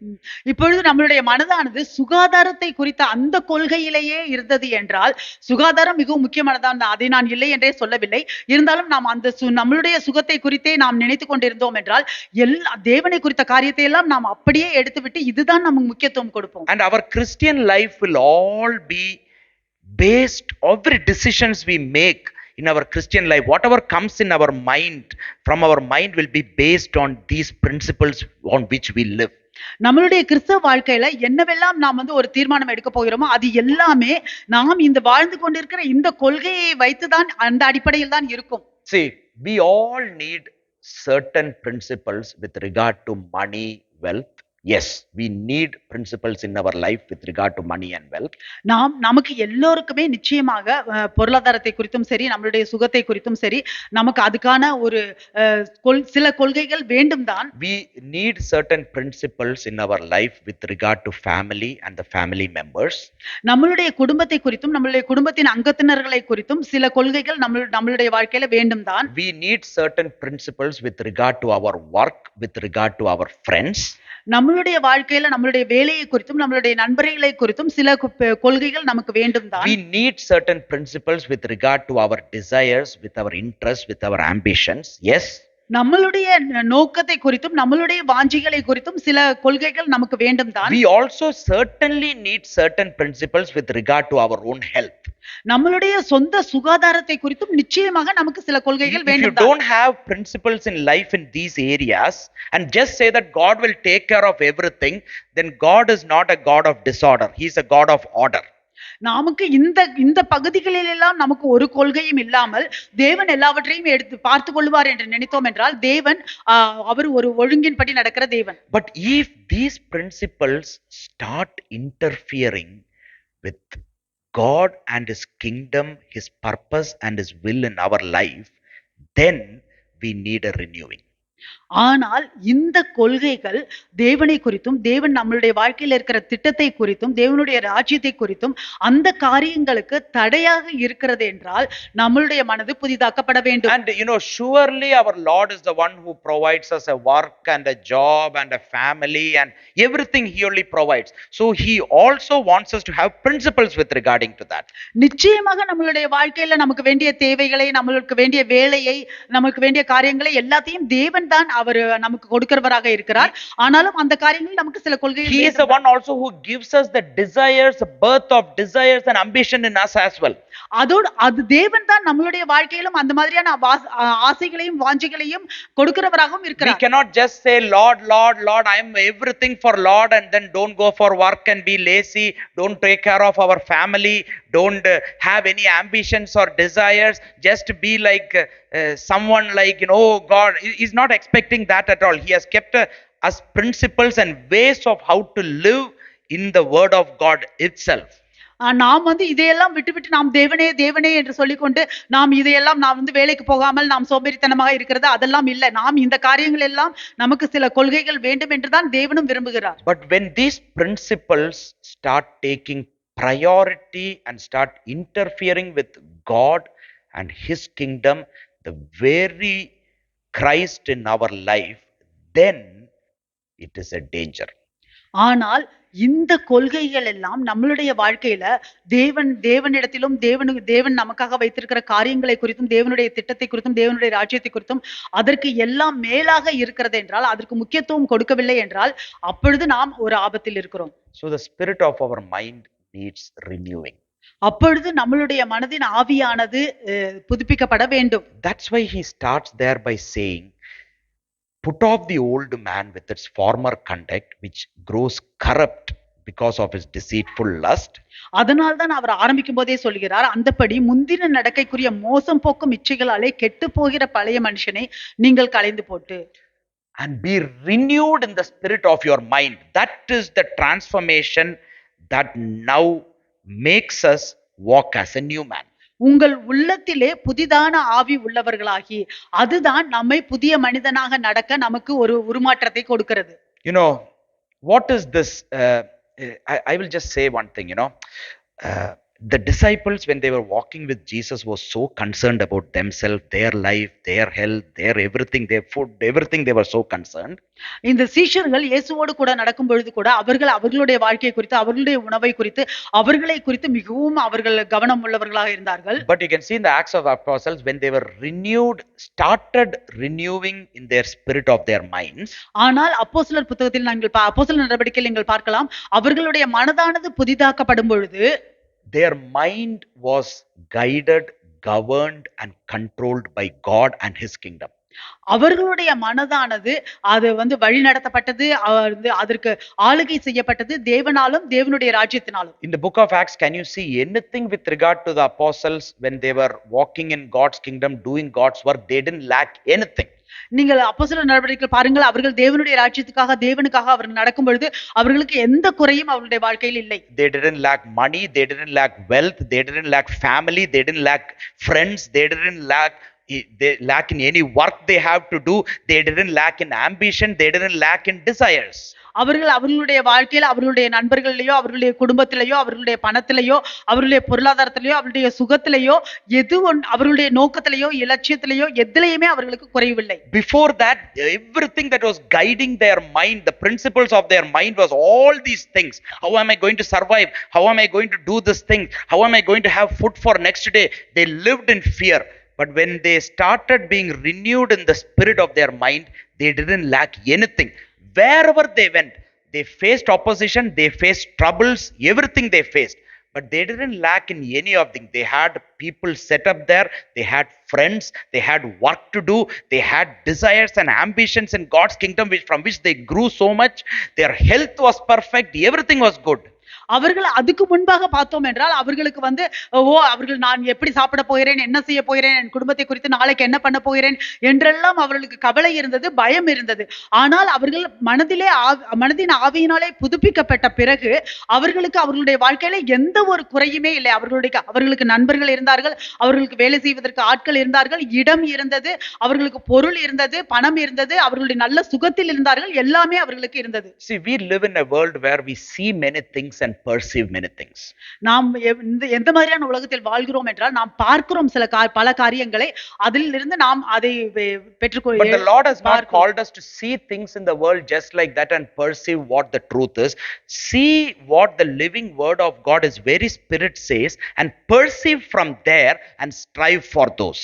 இப்பொழுது நம்மளுடைய மனதானது சுகாதாரத்தை குறித்த அந்த கொள்கையிலேயே இருந்தது என்றால், சுகாதாரம் மிகவும் முக்கியமானதான், அதை நான் இல்லை என்றே சொல்லவில்லை. இருந்தாலும் நாம் அந்த நம்மளுடைய சுகத்தை குறித்தே நாம் நினைத்துக் கொண்டிருந்தோம் என்றால் எல்லா தேவனை குறித்த காரியத்தை எல்லாம் நாம் அப்படியே எடுத்துவிட்டு இதுதான் நமக்கு முக்கியத்துவம் கொடுப்போம். And our Christian life will all be based, every decisions we make in our Christian life, whatever comes in our mind, from our mind will be based on these principles on which we live. நம்மளுடைய கிறிஸ்தவ வாழ்க்கையில என்னவெல்லாம் நாம் வந்து ஒரு தீர்மானம் எடுக்க போகிறோமோ அது எல்லாமே நாம் இந்த வாழ்ந்து கொண்டிருக்கிற இந்த கொள்கையை வைத்துதான், அந்த அடிப்படையில் தான் இருக்கும். See, we all need certain principles with regard to money, wealth, Yes, we need principles in our life with regard to money and wealth. நமக்கு எல்லோருக்குமே நிச்சயமாக பொருளாதாரத்தை குறித்தும் சரி, நம்மளுடைய சுகத்தை குறித்தும் சரி, நமக்கு அதுக்கான ஒரு சில கொள்கைகள் வேண்டும் தான். We need certain principles in our life with regard to family and the family members. நம்மளுடைய குடும்பத்தை குறித்தும், நம்மளுடைய குடும்பத்தின் அங்கத்தினர்களை குறித்தும் சில கொள்கைகள் நம்மளுடைய வாழ்க்கையில வேண்டும் தான். We need certain principles with regard to our work, with regard to our friends. நம்மளுடைய வாழ்க்கையில நம்மளுடைய வேலையை குறித்தும், நம்மளுடைய நண்பர்களை குறித்தும் சில கொள்கைகள் நமக்கு வேண்டும் தான். We need certain principles with regard to our desires, with our interests, with our ambitions. Yes. நம்மளுடைய நோக்கத்தை குறித்தும், நம்மளுடைய வாஞ்சிகளை குறித்தும் சில கொள்கைகள் நமக்கு வேண்டும் தான். We also certainly need certain principles with regard to our own health. நம்மளுடைய சொந்த சுகாதாரத்தை குறித்தும் நிச்சயமாக நமக்கு சில கொள்கைகள் வேண்டும் தான். If you don't have principles in life in these areas and just say that God will take care of everything, then God is not a God of disorder. He is a God of order. நமக்கு இந்த பகுதிகளில் எல்லாம் நமக்கு ஒரு கொள்கையும் இல்லாமல் தேவன் எல்லாவற்றையும் எடுத்து பார்த்து கொள்வார் என்று நினைத்தோம் என்றால் தேவன் அவர் ஒரு ஒழுங்கின்படி நடக்கிற தேவன். But if these principles start interfering with God and his kingdom, his purpose and his will in our life, then we need a renewing. ஆனால் இந்த கொள்கைகள் தேவனை குறித்தும், தேவன் நம்மளுடைய வாழ்க்கையில் இருக்கிற திட்டத்தை குறித்தும், தேவனுடைய ராஜ்யத்தை குறித்தும் அந்த காரியங்களுக்கு தடையாக இருக்கிறது என்றால் நம்மளுடைய மனது புதிதாக்கப்பட வேண்டும். And surely our Lord is the one who provides us a work and a job and a family and everything he only provides. So he also wants us to have principles with regarding to that. நிச்சயமாக நம்மளுடைய வாழ்க்கையில நமக்கு வேண்டிய தேவைகளை, நம்மளுக்கு வேண்டிய வேலையை, நமக்கு வேண்டிய காரியங்களை எல்லாத்தையும் தேவன் தான் அவர் நமக்கு கொடுக்கிறவராக இருக்கிறார். ஆனாலும் அந்த காரியங்கள் நமக்கு சில கொள்கைகள். He is the one also who gives us the desires, the birth of desires and ambition in us as well. அது தேவன் தான் நம்மளுடைய வாழ்க்கையிலும் அந்த மாதிரியான ஆசைகளையும் வாஞ்சைகளையும் கொடுக்கிறவராகவும் இருக்கிறார். We cannot just say Lord, Lord, Lord, I am everything for Lord and then don't go for work and be lazy, don't take care of our family, don't have any ambitions or desires, just be like someone like God is not expecting that at all. He has kept us principles and ways of how to live in the word of God itself. நாம் இதையெல்லாம் விட்டுவிட்டு நாம் தேவனே தேவனே என்று சொல்லிக்கொண்டு நாம் இதையெல்லாம் நாம் வேலைக்கு போகாமல் நாம் சோம்பேறித்தனமாக இருக்கிறது அதெல்லாம் இல்லை. நாம் இந்த காரியங்கள் எல்லாம் நமக்கு சில கொள்கைகள் வேண்டும் என்றுதான் தேவனும் விரும்புகிறார். But when these principles start taking priority and start interfering with God and his kingdom, the very Christ in our life, then it is a danger. ஆனால் இந்த கொள்கைகள் எல்லாம் நம்மளுடைய வாழ்க்கையில தேவனிடத்திலும் தேவன் நமக்காக வைத்திருக்கிற காரியங்களை குறித்தும், தேவனுடைய திட்டத்தை குறித்தும், தேவனுடைய ராஜ்யத்தை குறித்தும் அதற்கு எல்லாம் மேலாக இருக்கிறது என்றால், அதற்கு முக்கியத்துவம் கொடுக்கவில்லை என்றால் அப்பொழுது நாம் ஒரு ஆபத்தில் இருக்கிறோம். So the spirit of our mind needs renewing. அப்பொழுது நம்மளுடைய மனதின் ஆவியானது புதுப்பிக்கப்பட வேண்டும். That's why he starts there by saying, put off the old man with its former conduct which grows corrupt because of his deceitful lust. அதனால் தான் அவர் ஆரம்பிக்கும் போதே சொல்கிறார், அந்தபடி முந்தின நடக்கைக்குரிய மோசம் போக்கும் இச்சைகளாலே கெட்டு போகிற பழைய மனுஷனை நீங்கள் களைந்து போட்டு and be renewed in the spirit of your mind. That is the transformation that now makes us walk as a new man. உங்கள் உள்ளத்திலே புதிதான ஆவி உள்ளவர்களாகி அதுதான் நம்மை புதிய மனிதனாக நடக்க நமக்கு ஒரு உருமாற்றத்தை கொடுக்கிறது. What is this? I will just say one thing. The disciples, when they were walking with Jesus, were so concerned about themselves, their life, their health, their everything, their food, everything. They were so concerned. இந்த சீஷர்கள் இயேசுவோடு கூட நடக்கும் பொழுது கூட அவர்களுடைய வாழ்க்கை குறித்து, அவர்களுடைய உணவை குறித்து, அவர்களை குறித்து மிகவும் அவர்கள் கவனம் உள்ளவர்களாக இருந்தார்கள். But you can see in the Acts of the Apostles, when they were renewed, started renewing in their spirit of their minds. ஆனால் அப்போஸ்தலர் புத்தகத்தில் அப்போஸ்தலர் நடவடிக்கையில் நீங்கள் பார்க்கலாம், அவர்களுடைய மனதானது புதிதாக்கப்படும் பொழுது their mind was guided, governed and controlled by God and his kingdom. அவர்களுடைய மனதானது அது வழி நடத்தப்பட்டது, அதற்கு ஆளுகை செய்யப்பட்டது தேவனாலும் தேவனுடைய ராஜ்யத்தினாலும். In the book of Acts, can you see anything with regard to the apostles when they were walking in God's kingdom, doing God's work? They didn't lack anything. நீங்கள் அப்போஸ்தலர் நடவடிக்கைகள் பாருங்கள், அவர்கள் தேவனுடைய ராஜ்யத்துக்காக தேவனுக்காக அவர்கள் நடக்கும் பொழுது அவர்களுக்கு எந்த குறையும் அவர்களுடைய வாழ்க்கையில் இல்லை. They didn't lack money, they didn't lack wealth, they didn't lack family, they didn't lack friends, they didn't lack in any work they have to do, they didn't lack in ambition, they didn't lack in desires. அவர்கள் அவர்களுடைய வாழ்க்கையில அவர்களுடைய நண்பர்களிலேயோ அவர்களுடைய குடும்பத்திலேயோ அவர்களுடைய பணத்திலேயோ அவர்களுடைய பொருளாதாரத்திலேயோ அவர்களுடைய சுகத்திலேயோ அவர்களுடைய நோக்கத்திலேயோ இலட்சியத்திலேயோ எதிலையுமே அவர்களுக்கு குறைவில்லை. Before that, everything that was guiding their mind, the principles of their mind was all these things. How am I going to survive? How am I going to do this thing? How am I going to have food for next day? They lived in fear. But when they started being renewed in the spirit of their mind, they didn't lack anything. Wherever they went, they faced opposition, they faced troubles, everything they faced. But they didn't lack in any of them. They had people set up there, they had friends, they had work to do, they had desires and ambitions in God's kingdom from which they grew so much. Their health was perfect, everything was good. அவர்கள் அதுக்கு முன்பாக பார்த்தோம் என்றால் அவர்களுக்கு அவர்கள் நான் எப்படி சாப்பிட போகிறேன், என்ன செய்ய போகிறேன், என் குடும்பத்தை குறித்து நாளைக்கு என்ன பண்ண போகிறேன் என்றெல்லாம் அவர்களுக்கு கவலை இருந்தது, பயம் இருந்தது. ஆனால் அவர்கள் மனதின் ஆவியினாலே புதுப்பிக்கப்பட்ட பிறகு அவர்களுக்கு அவர்களுடைய வாழ்க்கையில எந்த ஒரு குறையுமே இல்லை. அவர்களுக்கு நண்பர்கள் இருந்தார்கள், அவர்களுக்கு வேலை செய்வதற்கு ஆட்கள் இருந்தார்கள், இடம் இருந்தது, அவர்களுக்கு பொருள் இருந்தது, பணம் இருந்தது, அவர்களுடைய நல்ல சுகத்தில் இருந்தார்கள், எல்லாமே அவர்களுக்கு இருந்தது. See, we live in a world where we see many things and perceive many things. நாம் எந்த மாதிரியான உலகத்தில் வாழ்கிறோம் என்றால் நாம் பார்க்கிறோம் பல காரியங்களை, அதிலிருந்து நாம் அதை பெற்றுக்கொள்ள. But the Lord has not called us to see things in the world just like that and perceive what the truth is. See what the living word of God, His very Spirit says, and perceive from there and strive for those.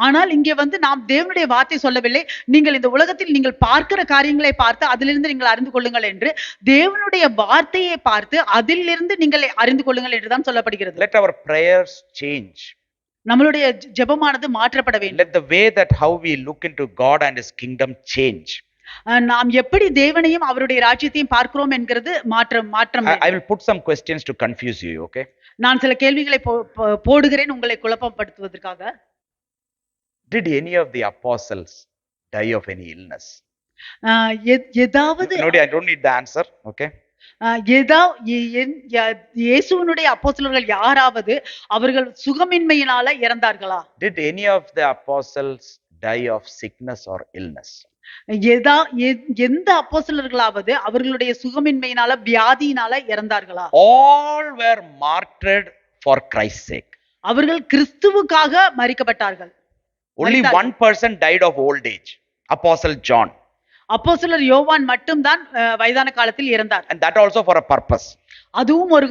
ஆனால் இங்கே நாம் தேவனுடைய வார்த்தை சொல்லவில்லை, நீங்கள் இந்த உலகத்தில் நீங்கள் பார்க்கிற காரியங்களை பார்த்து அதிலிருந்து நீங்கள் அறிந்து கொள்ளுங்கள் என்று. தேவனுடைய வார்த்தையை பார்த்து அதிலிருந்து நீங்கள் அறிந்து கொள்ளுங்கள் என்று தான் சொல்லப்படுகிறது. Let our prayers change. நம்மளுடைய ஜெபமானது மாற்றப்பட வேண்டும். Let the way that how we look into God and His kingdom change. நாம் எப்படி தேவனையும் அவருடைய ராஜ்யத்தையும் பார்க்கிறோம் என்கிறது மாற்றம். I will put some questions to confuse you, okay? நான் சில கேள்விகளை போடுகிறேன் உங்களை குழப்பப்படுத்துவதற்காக. Did any of the apostles die of any illness? ஏதாவது No, I don't need the answer, okay? இயேசுவினுடைய அப்போஸ்தலர்கள் யாராவது அவர்கள் சுகமின்மையினால இறந்தார்களா? Did any of the apostles die of sickness or illness? எந்த அப்போஸ்தலர்களாவது அவர்களுடைய சுகமின்மையினால வியாதியினால இறந்தார்களா? All were martyred for Christ's sake. அவர்கள் கிறிஸ்துவுக்காக மரிக்கப்பட்டார்கள். Only one person died of old age, Apostle John. அப்போஸ்தலர் யோவான் மட்டும்தான் வயதான காலத்தில் இறந்தார். And that also for a purpose. அதுவும் ஒரு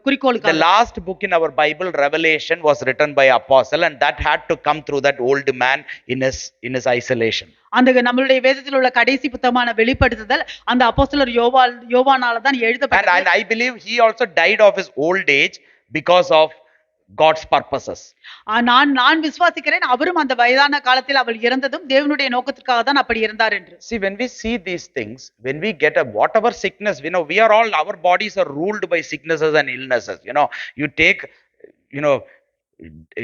குறிக்கோளுக்காக. The last book in our Bible, Revelation, was written by apostle, and that had to come through that old man in his isolation. அந்த நம்மளுடைய வேதத்தில் உள்ள கடைசி புத்தகமான வெளிப்படுத்துதல் அந்த அப்போஸ்தலர் யோவானால தான் எழுதப்பட்டது. And I believe he also died of his old age because of God's purposes. நான் விசுவாசிக்கிறேன் அவரும் அந்த வயதான காலத்தில் அவர் இறந்ததும் தேவனுடைய நோக்கத்துக்காக தான் அப்படி இருந்தார் என்று. See, when we see these things, when we get whatever sickness, we are all, our bodies are ruled by sicknesses and illnesses. You take,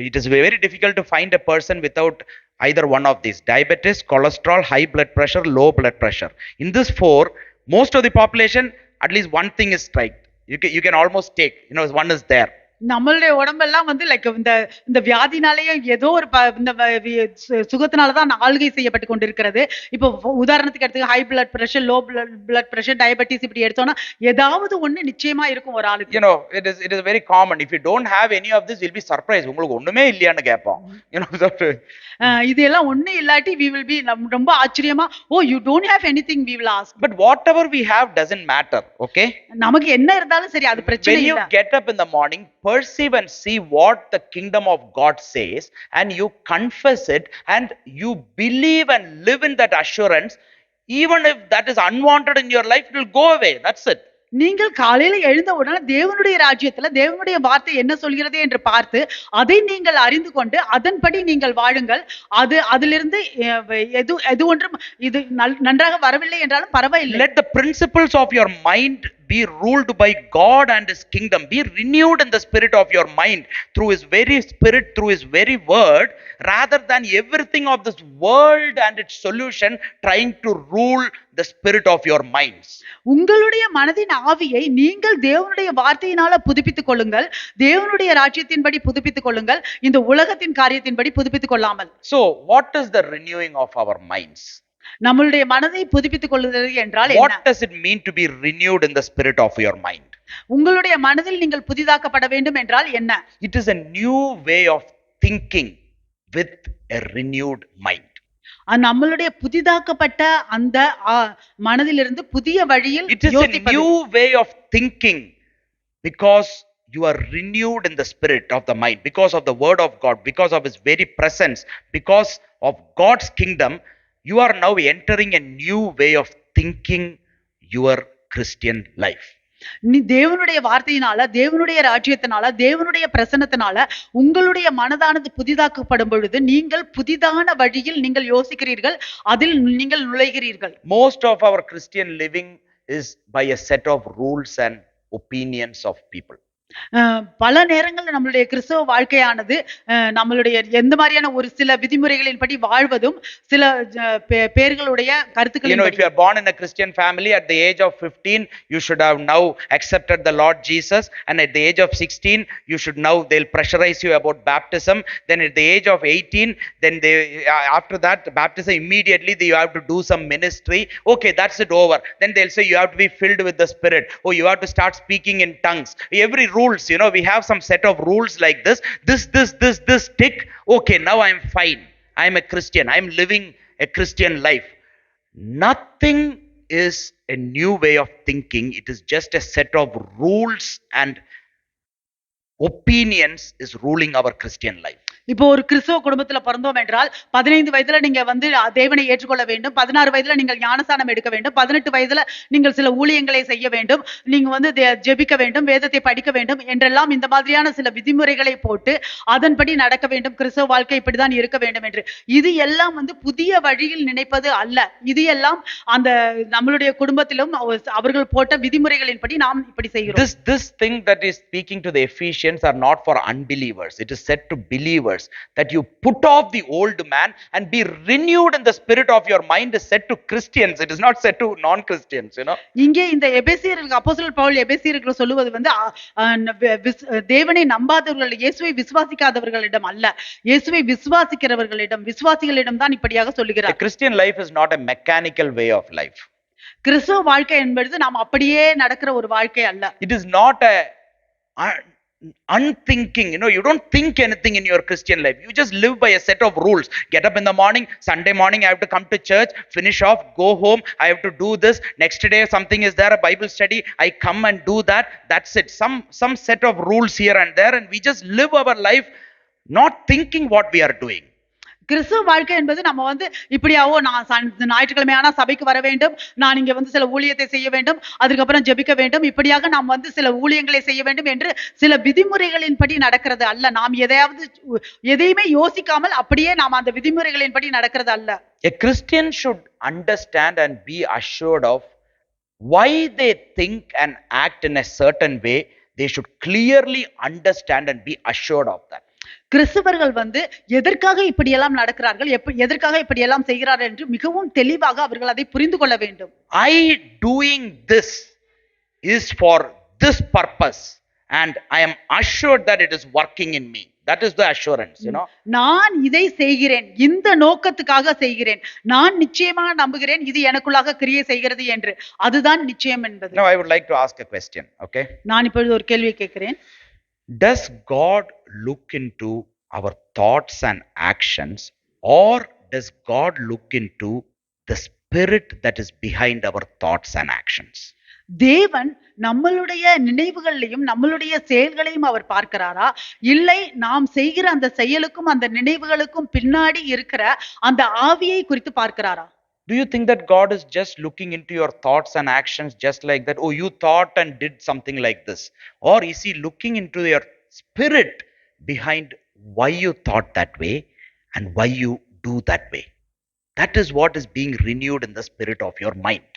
it is very difficult to find a person without either one of these: diabetes, cholesterol, high blood pressure, low blood pressure. In this four, most of the population, at least one thing is right. You can almost take, one is there. நம்மளுடைய உடம்பெல்லாம் like இந்த வியாதினாலேயே ஏதோ ஒரு இந்த சுகத்தினாலதான் ஆளுகை செய்யப்பட்டு கொண்டிருக்கிறது. இப்போ உதாரணத்துக்கு எடுத்து high blood pressure, low blood pressure, diabetes இப்படி எடுத்தோம்னா ஏதாவது ஒண்ணு நிச்சயமா இருக்கும் ஒரு ஆளுக்கு. It is very common. If you don't have any of this, we'll be surprised. உங்களுக்கு ஒண்ணுமே இல்லையான்னு கேட்போம். இதெல்லாம் ஒண்ணு இல்லாட்டி we will be ரொம்ப ஆச்சரியமா, oh you don't have anything, we will ask. But whatever we have doesn't matter, okay? நமக்கு என்ன இருந்தாலும் சரி, அது பிரச்சனை இல்ல. When you get up in the morning, perceive and see what the kingdom of God says, and you confess it, and you believe and live in that assurance. Even if that is unwanted in your life, it will go away. That's it. நீங்கள் காலையில எழுந்த உடனே தேவனுடைய ராஜ்யத்துல தேவனுடைய வார்த்தை என்ன சொல்கிறது என்று பார்த்து அதை நீங்கள் அறிந்து கொண்டு அதன்படி நீங்கள் வாழுங்கள். அதிலிருந்து எது ஒன்றும் இது நன்றாக வரவில்லை என்றாலும் பரவாயில்லை. Let the principles of your mind be ruled by God and his kingdom. Be renewed in the spirit of your mind through his very spirit, through his very word, rather than everything of this world and its solution trying to rule the spirit of your minds. உங்களுடைய மனதின் ஆவியை நீங்கள் தேவனுடைய வார்த்தையினால புதுப்பித்துக் கொள்ளுங்கள். தேவனுடைய ராஜ்யத்தின்படி புதுப்பித்துக் கொள்ளுங்கள். இந்த உலகத்தின் காரியத்தின்படி புதுப்பித்துக் கொள்ளாமல். So what is the renewing of our minds? நம்மளுடைய மனதை புதுப்பித்துக் கொள்ளுதல் என்றால் என்ன? What does it mean to be renewed in the spirit of your mind? உங்களுடைய மனதில் நீங்கள் புதிதாக்கப்பட வேண்டும் என்றால் என்ன? It is a new way of thinking with a renewed mind. நம்மளுடைய புதிதாக்கப்பட்ட அந்த மனதிலிருந்து புதிய வழியில் It is a new way of thinking because you are renewed in the spirit of the mind, because of the word of God, because of his very presence, because of God's kingdom. You are now entering a new way of thinking your Christian life. நீ தேவனுடைய வார்த்தையினால, தேவனுடைய ராஜ்யத்தினால, தேவனுடைய பிரசன்னத்தினால உங்களுடைய மனதானது புதிதாக்கப்படும் பொழுது நீங்கள் புதிதான வழியில் நீங்கள் யோசிக்கிறீர்கள், அதில் நீங்கள் நுழைகிறீர்கள். Most of our Christian living is by a set of rules and opinions of people. பல நேரங்கள்ல நம்மளுடைய கிறிஸ்தவ வாழ்க்கையானது நம்மளுடைய எந்த மாதிரியான ஒரு சில விதிமுறைகளின்படி வாழ்வதும் சில பேர்களுடைய கருத்துக்கள். You know, if you are born in a Christian family at the age of 15, you should have now accepted the Lord Jesus, and at the age of 16, you should now, they'll pressurize you about baptism. Then at the age of 18, then they after that baptism, immediately you have to do some ministry. Okay, that's it, over. Then they'll say you have to be filled with the Spirit. Oh, you have to start speaking in tongues. Every rules, you know, we have some set of rules like this tick. Okay, now I'm fine, I'm a Christian, I'm living a Christian life. Nothing is a new way of thinking. It is just a set of rules and opinions is ruling our Christian life. இப்போ ஒரு கிறிஸ்தவ குடும்பத்துல பிறந்தோம் என்றால் 15 வயதுல நீங்க தேவனை ஏற்றுக்கொள்ள வேண்டும், 16 வயதுல நீங்கள் ஞானஸ்நானம் எடுக்க வேண்டும், 18 வயதுல நீங்கள் சில ஊழியங்களை செய்ய வேண்டும், நீங்க ஜெபிக்க வேண்டும், வேதத்தை படிக்க வேண்டும் என்றெல்லாம் இந்த மாதிரியான சில விதிமுறைகளை போட்டு அதன்படி நடக்க வேண்டும், கிறிஸ்தவ வாழ்க்கை இப்படிதான் இருக்க வேண்டும் என்று. இது எல்லாம் புதிய வழியில் நினைப்பது அல்ல. இது எல்லாம் அந்த நம்மளுடைய குடும்பத்திலும் அவர்கள் போட்ட விதிமுறைகளின்படி நாம் இப்படி செய்கிறோம். This thing that is speaking to the Ephesians are not for unbelievers. It is said to believers, that you put off the old man and be renewed in the spirit of your mind is said to Christians. It is not said to non-Christians, you know. இங்கே இந்த எபேசியருக்கு அப்போஸ்தலர் பவுல் எபேசியருக்கு சொல்லுவது தேவனை நம்பாதவர்கள், இயேசுவை விசுவாசிக்காதவர்களிடம் அல்ல, இயேசுவை விசுவாசிக்கிறவர்களிடம், விசுவாசிகளிடம் தான் இப்படியாக சொல்லுகிறார். The Christian life is not a mechanical way of life. கிறிஸ்தவ வாழ்க்கை என்பது நாம் அப்படியே நடக்கிற ஒரு வாழ்க்கை அல்ல. It is not a unthinking, you know, you don't think anything in your Christian life. You just live by a set of rules. Get up in the morning, Sunday morning I have to come to church, finish off, go home, I have to do this. Next day something is there, a Bible study, I come and do that. That's it. Some set of rules here and there, and we just live our life not thinking what we are doing. கிறிஸ்துவ வாழ்க்கை என்பது நம்ம இப்படியாவோ நான் ஞாயிற்றுக்கிழமையான சபைக்கு வர வேண்டும், நான் இங்க சில ஊழியத்தை செய்ய வேண்டும், அதுக்கப்புறம் ஜெபிக்க வேண்டும், இப்படியாக நாம் சில ஊழியங்களை செய்ய வேண்டும் என்று சில விதிமுறைகளின்படி நடக்கிறது அல்ல. நாம் எதையுமே யோசிக்காமல் அப்படியே நாம் அந்த விதிமுறைகளின்படி நடக்கிறது அல்ல. A Christian should understand and be assured of why they think and act in a certain way. They should clearly understand and be assured of that. கிறிஸ்தவர்கள் எதற்காக இப்படியெல்லாம் நடக்கிறார்கள், எதற்காக இப்படியெல்லாம் செய்கிறார்கள் என்று மிகவும் தெளிவாக அவர்கள் அதை புரிந்து கொள்ள வேண்டும். I doing this is for this purpose and I am assured that it is working in me. That is the assurance, you know. நான் இதை செய்கிறேன், இந்த நோக்கத்துக்காக செய்கிறேன், நான் நிச்சயமாக நம்புகிறேன் இது எனக்குள்ளாக கிரியை செய்கிறது என்று. அதுதான் நிச்சயம் என்பது. Now I would like to ask a question, okay? நான் இப்பொழுது ஒரு கேள்வி கேட்கிறேன். Does God look into our thoughts and actions, or does God look into the spirit that is behind our thoughts and actions? தேவன் நம்மளுடைய நினைவுகளையும் நம்மளுடைய செயல்களையும் அவர் பார்க்கிறாரா, இல்லை நாம் செய்கிற அந்த செயலுக்கும் அந்த நினைவுகளுக்கும் பின்னாடி இருக்கிற அந்த ஆவியை குறித்து பார்க்கிறாரா? Do you think that God is just looking into your thoughts and actions just like that? Oh, you thought and did something like this. Or is he looking into your spirit behind why you thought that way and why you do that way? That is what is being renewed in the spirit of your mind.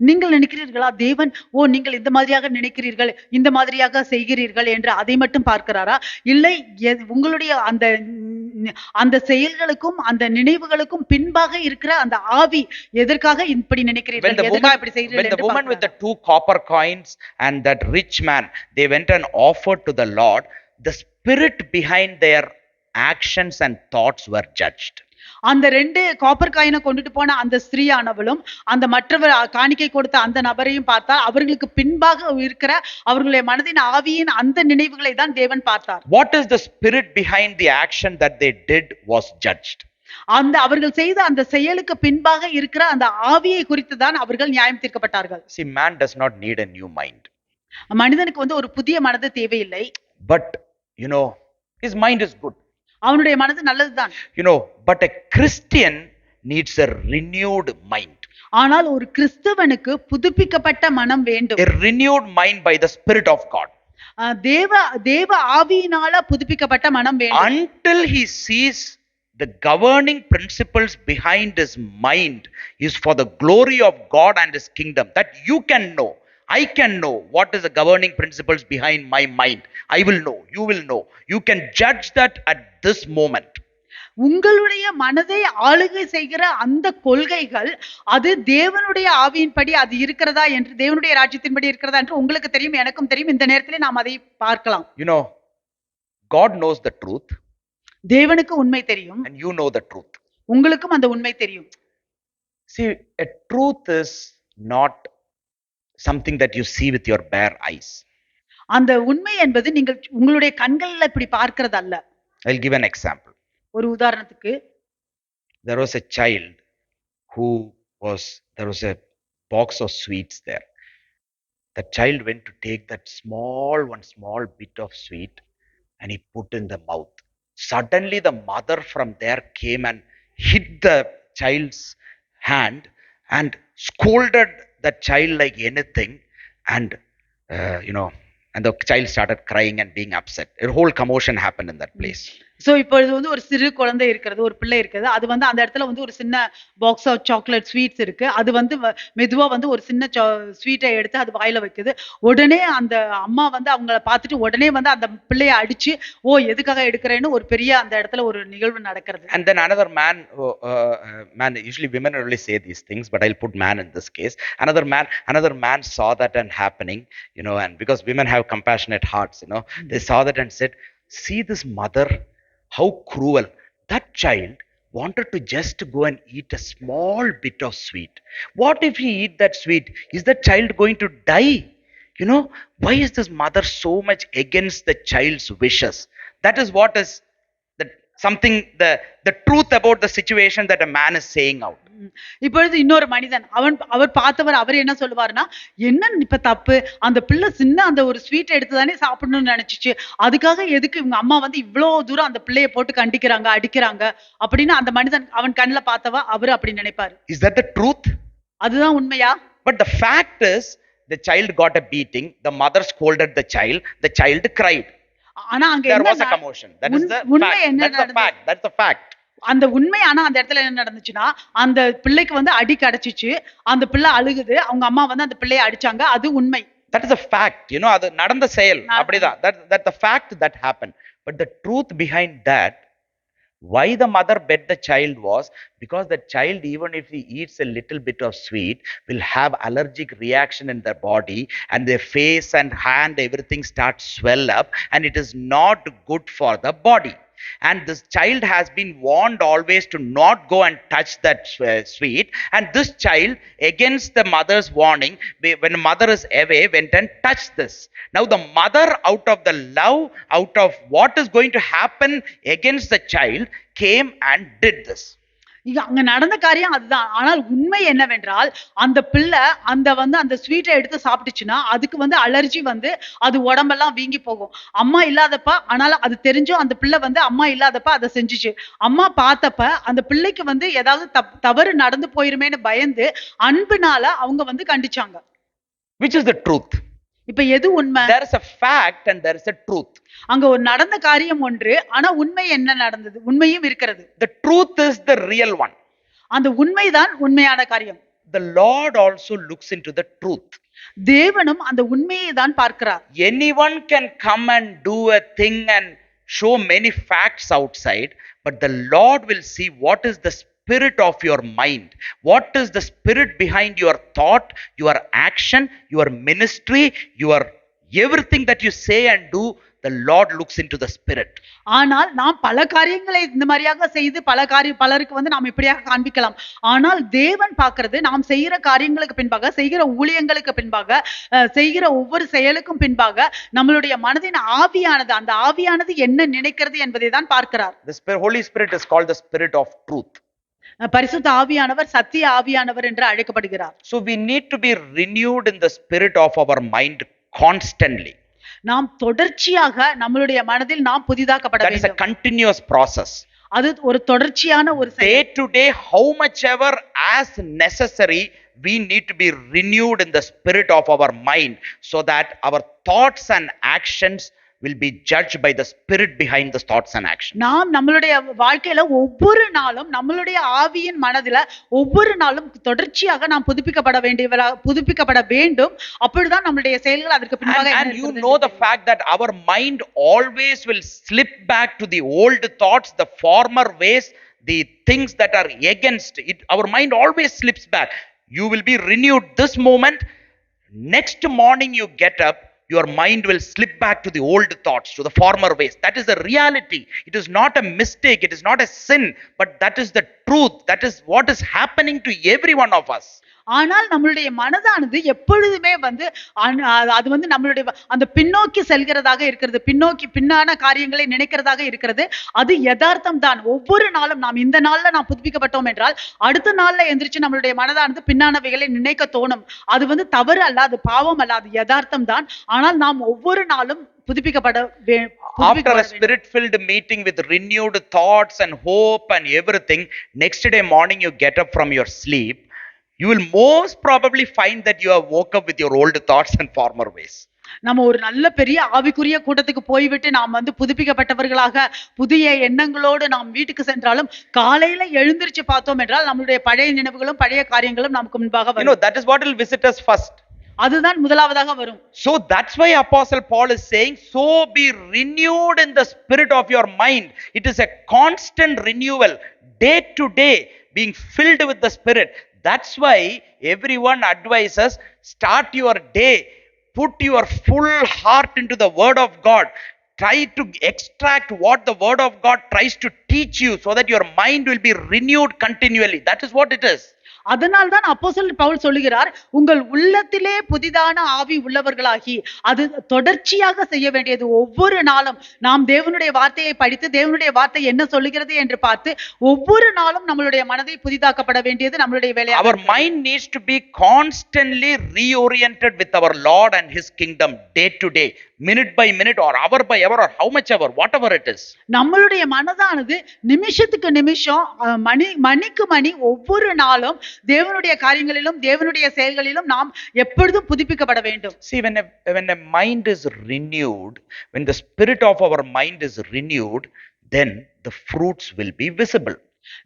நீங்கள் நினைக்கிறீர்களா தேவன் நீங்கள் இந்த மாதிரியாக நினைக்கிறீர்கள், இந்த மாதிரியாக செய்கிறீர்கள் என்று அதை மட்டும் பார்க்கிறாரா? இல்லை, உங்களுடைய அந்த செயல்களுக்கும் அந்த நினைவுகளுக்கும் பின்பாக இருக்கிற அந்த ஆவி எதற்காக இப்படி நினைக்கிறீர்கள், எதற்காக இப்படி when செய்கிறீர்கள் the என்று woman with the பார்க்கிறாரா? 2 copper coins and that rich man, they went and offered to the Lord, the spirit behind their actions and thoughts were judged. அந்த 2 காப்பர் காயினை கொண்டுட்டு போன அந்த ஸ்திரீயானவளும் அந்த மற்றவர் காணிக்கை கொடுத்த அந்த நபரையும் பார்த்தால் அவர்களுக்கு பின்பாக இருக்கிற அவர்களுடைய மனதின் ஆவியின் அந்த நினைவுகளை தான் தேவன் பார்த்தார். What is the spirit behind the action that they did was judged. அந்த அவர்கள் செய்த அந்த செயலுக்கு பின்பாக இருக்கிற அந்த ஆவியை குறித்து தான் அவர்கள் நியாயம் தீர்க்கப்பட்டார்கள். See, man does not need a new mind. மனிதனுக்கு ஒரு புதிய மனது தேவையில்லை. But, his mind is good. அவனுடைய மனது நல்லதுதான். But a Christian needs a renewed mind. ஆனால் ஒரு கிறிஸ்தவனுக்கு புதுப்பிக்கப்பட்ட மனம் வேண்டும். A renewed mind by the Spirit of God. தேவ ஆவியினால புதுப்பிக்கப்பட்ட மனம் வேண்டும். Until he sees the governing principles behind his mind is for the glory of God and his kingdom, that you can know, I can know what is the governing principles behind my mind. I will know, you will know. You can judge that at this moment. உங்களுடைய மனதை ஆளுகை செய்கிற அந்த கொள்கைகள் அது தேவனுடைய ஆவியின்படி அது இருக்கிறதா என்று, தேவனுடைய ராஜ்யத்தின்படி இருக்கிறதா என்று உங்களுக்கு தெரியும், எனக்கும் தெரியும். இந்த நேரத்தில் நாம் அதை பார்க்கலாம். God knows the truth. தேவனுக்கு உண்மை தெரியும். And you know the truth. உங்களுக்கும் அந்த உண்மை தெரியும். See, a truth is not something that you see with your bare eyes. அந்த உண்மை என்பது நீங்கள் உங்களுடைய கண்கள்ல இப்படி பார்க்கிறது அல்ல. I'll give an example. ஒரு உதாரணத்துக்கு, there was a child there was a box of sweets there. The child went to take that small bit of sweet and he put in the mouth. Suddenly the mother from there came and hit the child's hand and scolded the child like anything, and and the child started crying and being upset. A whole commotion happened in that place. So இப்பொழுது ஒரு சிறு குழந்தை இருக்கிறது, ஒரு பிள்ளை இருக்குது. அது அந்த இடத்துல ஒரு சின்ன பாக்ஸ் ஆஃப் சாக்லேட் ஸ்வீட்ஸ் இருக்கு. அது மெதுவா ஒரு சின்ன ஸ்வீட்டை எடுத்து அது வாயில வைக்குது. உடனே அந்த அம்மா அவங்கள பார்த்துட்டு உடனே அந்த பிள்ளைய அடிச்சு, எதுக்காக எடுக்கிறேன்னு ஒரு பெரிய அந்த இடத்துல ஒரு நிகழ்வு நடக்கிறது. And then another man, usually women only say these things, but I'll put man in this case. Another man saw that and happening, and because women have compassionate hearts, they saw that and said, see this mother, how cruel. That child wanted to just go and eat a small bit of sweet. What if he eat that sweet? Is that child going to die? Why is this mother so much against the child's wishes? That is what is the truth about the situation that a man is saying out. இப்பொழுது இன்னொரு மனிதன், அவர் பார்த்தவர், அவர் என்ன சொல்லுவாருன்னா, என்ன இப்ப தப்பு, அந்த பிள்ளை சின்ன அந்த ஒரு ஸ்வீட் எடுத்துதானே சாப்பிடணும்னு நினைச்சிச்சு, அதுக்காக எதுக்கு இவங்க அம்மா இவ்வளவு தூரம் அந்த பிள்ளைய போட்டு கண்டிக்கிறாங்க, அடிக்கிறாங்க அப்படின்னு அந்த மனிதன் அவன் கண்ணுல பார்த்தவா அவரு அப்படி நினைப்பாரு. Is that the truth? அதுதான் உண்மையா? But the fact is, the child got a beating, the mother scolded the child cried. ஆனா அங்க there was a commotion. That is the fact. That's the fact. அந்த உண்மை. ஆனா அந்த இடத்துல என்ன நடந்துச்சுன்னா, அந்த பிள்ளைக்கு அடி கிடைச்சிச்சு, அந்த பிள்ளை அழுகுது, அவங்க அம்மா அந்த பிள்ளையை அடிச்சாங்க, அது உண்மை. That is a fact. அது நடந்த செயல், அப்படிதான். That the fact that happened. But the truth behind that, why the mother bet the child was because the child, even if he eats a little bit of sweet, will have allergic reaction in their body, and their face and hand, everything starts swell up, and it is not good for the body. And this child has been warned always to not go and touch that sweet, and this child, against the mother's warning, when the mother is away, went and touched this. Now the mother, out of the love, out of what is going to happen against the child, came and did this. அங்க நடந்த காரியம் அதுதான். ஆனால் உண்மை என்னவென்றால், அந்த பிள்ளை அந்த ஸ்வீட்டை எடுத்து சாப்பிட்டுச்சுன்னா அதுக்கு அலர்ஜி அது உடம்பெல்லாம் வீங்கி போகும். அம்மா இல்லாதப்ப, ஆனாலும் அது தெரிஞ்சும் அந்த பிள்ளை அம்மா இல்லாதப்ப அதை செஞ்சுச்சு. அம்மா பார்த்தப்ப அந்த பிள்ளைக்கு ஏதாவது தவறு நடந்து போயிருமேன்னு பயந்து அன்புனால அவங்க கண்டிச்சாங்க. Which is the truth? இப்ப எது உண்மை? There is a fact and there is a truth. அங்க ஒரு நடந்த காரியம் ஒன்று, ஆனா உண்மை என்ன நடந்தது, உண்மையும் இருக்கிறது. The truth is the real one. அந்த உண்மைதான் உண்மையான காரியம். the Lord also looks into the truth. தேவனும் அந்த உண்மையை தான் பார்க்கிறார். Anyone can come and do a thing and show many facts outside, but the Lord will see what is the spirit of your mind, what is the spirit behind your thought, your action, your ministry, your everything that you say and do. The Lord looks into the spirit. ஆனால் நாம் பல காரியங்களை இந்த மாதிரியாக செய்து பலருக்கு வந்து நாம் இப்படியாக காண்பிக்கலாம். ஆனால் தேவன் பார்க்கிறது நாம் செய்கிற காரியங்களுக்கு பின்பாக, செய்கிற ஊழியங்களுக்கு பின்பாக, செய்கிற ஒவ்வொரு செயலுக்கும் பின்பாக நம்மளுடைய மனதின் ஆவியானது, அந்த ஆவியானது என்ன நினைக்கிறது என்பதை தான் பார்க்கிறார். The Holy Spirit is called the spirit of truth. பரிசுத்த ஆவியானவர் சத்திய ஆவியானவர் என்று அழைக்கப்படுகிறார். So we need to be renewed in the spirit of our mind constantly. நாம் தொடர்ச்சியாக நம்மளுடைய மனதில் நாம் புதிதாக்கப்பட வேண்டும். That is a continuous process. அது ஒரு தொடர்ச்சியான ஒரு செயல். Day to day, how much ever as necessary, we need to be renewed in the spirit of our mind, so that our thoughts and actions will be judged by the spirit behind the thoughts and actions. நாம் நம்மளுடைய வாழ்க்கையில ஒவ்வொரு நாளும் நம்மளுடைய ஆவியின் மனதில ஒவ்வொரு நாளும் தொடர்ச்சியாக நாம் புதுப்பிக்கப்பட வேண்டும். அப்பொழுதுதான் நம்மளுடைய செயல்கள் அதற்கு பின்பாக. And you know the fact that our mind always will slip back to the old thoughts, the former ways, the things that are against it. Our mind always slips back. You will be renewed this moment. Next morning you get up, your mind will slip back to the old thoughts, to the former ways. That is a reality. It is not a mistake. It is not a sin, but that is the truth. That is what is happening to every one of us. ஆனால் நம்மளுடைய மனதானது எப்பொழுதுமே வந்து அது வந்து நம்மளுடைய அந்த பின்னோக்கி செல்கிறதாக இருக்கிறது, பின்னான காரியங்களை நினைக்கிறதாக இருக்கிறது. அது யதார்த்தம் தான். ஒவ்வொரு நாளும் நாம் இந்த நாள்ல நாம் புதுப்பிக்கப்பட்டோம் என்றால் அடுத்த நாள்ல எந்திரிச்சு நம்மளுடைய மனதானது பின்னானவைகளை நினைக்க தோணும். அது வந்து தவறு அல்ல, அது பாவம் அல்ல, அது யதார்த்தம் தான். ஆனால் நாம் ஒவ்வொரு நாளும் After a spirit-filled meeting with renewed thoughts and hope and everything, next day morning you get up from your sleep, you will most probably find that you have woke up with your old thoughts and former ways. நம்ம ஒரு நல்ல பெரிய ஆவிக்குரிய கூட்டத்துக்கு போய்விட்டு நாம் வந்து புதுப்பிக்கப்பட்டவர்களாக புதிய எண்ணங்களோடு நாம் வீட்டுக்கு சென்றாலும் காலையில எழுந்திருச்சு பார்த்தோம் என்றால் நம்மளுடைய பழைய நினைவுகளும் பழைய காரியங்களும் நமக்கு முன்பாக வரும். That is what will visit us first. அதுதான் முதலாவதாக வரும். So that's why Apostle Paul is saying, so be renewed in the spirit of your mind. It is a constant renewal, day to day, being filled with the spirit. That's why everyone advises, start your day, put your full heart into the word of God. Try to extract what the word of God tries to teach you, so that your mind will be renewed continually. That is what it is. அதனால்தான் அப்போஸ்தலன் பவுல் சொல்லுகிறார், உங்கள் உள்ளத்திலே புதிதான ஆவி உள்ளவர்களாகி, அது தொடர்ச்சியாக செய்ய வேண்டியது. ஒவ்வொரு நாளும் நாம் தேவனுடைய வார்த்தையை படித்து தேவனுடைய வார்த்தை என்ன சொல்லுகிறது என்று பார்த்து ஒவ்வொரு நாளும் நம்மளுடைய மனதை புதிதாக்கப்பட வேண்டியது நம்மளுடைய வேலையாக. Our mind needs to be constantly reoriented with our Lord and his kingdom, day to day, minute by minute, or hour by hour, or how much ever, whatever it is. நம்மளுடைய மனதானது நிமிஷத்துக்கு நிமிஷம், மணிக்கு மணி, ஒவ்வொரு நாளும் தேவனுடைய காரியங்களிலும் தேவனுடைய செயல்களிலும் நாம் எப்பொழுதும் புதுப்பிக்கப்பட வேண்டும். See, when a mind is renewed, when the spirit of our mind is renewed, then the fruits will be visible.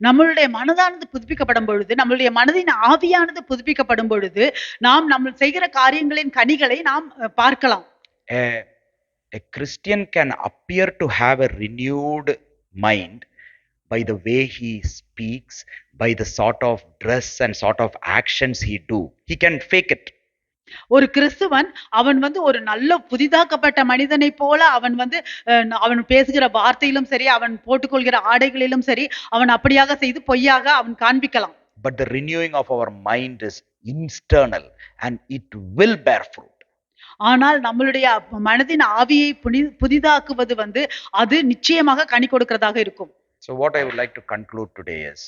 நம்மளுடைய மனதானது புதுப்பிக்கப்படும் பொழுது, நம்மளுடைய மனதின் ஆவியானது புதுப்பிக்கப்படும் பொழுது நாம் நம்ம செய்கிற காரியங்களின் கனிகளை நாம் பார்க்கலாம். A Christian can appear to have a renewed mind by the way he speaks, by the sort of dress and sort of actions he do. He can fake it. ஒரு கிறிஸ்துவன் அவன் வந்து ஒரு நல்ல புதிதாக்கப்பட்ட மனிதனை போல அவன் பேசுகிற வார்த்தையிலும் சரி, அவன் போட்டுக்கொள்கிற ஆடைகளிலும் சரி, அவன் அப்படியாக செய்து பொய்யாக அவன் காண்பிக்கலாம். But the renewing of our mind is internal and it will bear fruit. ஆனால் நம்மளுடைய மனதின் ஆவியை புதிதாக்குவது அது நிச்சயமாக கனி கொடுக்கிறதாக இருக்கும். So what I would like to conclude today is,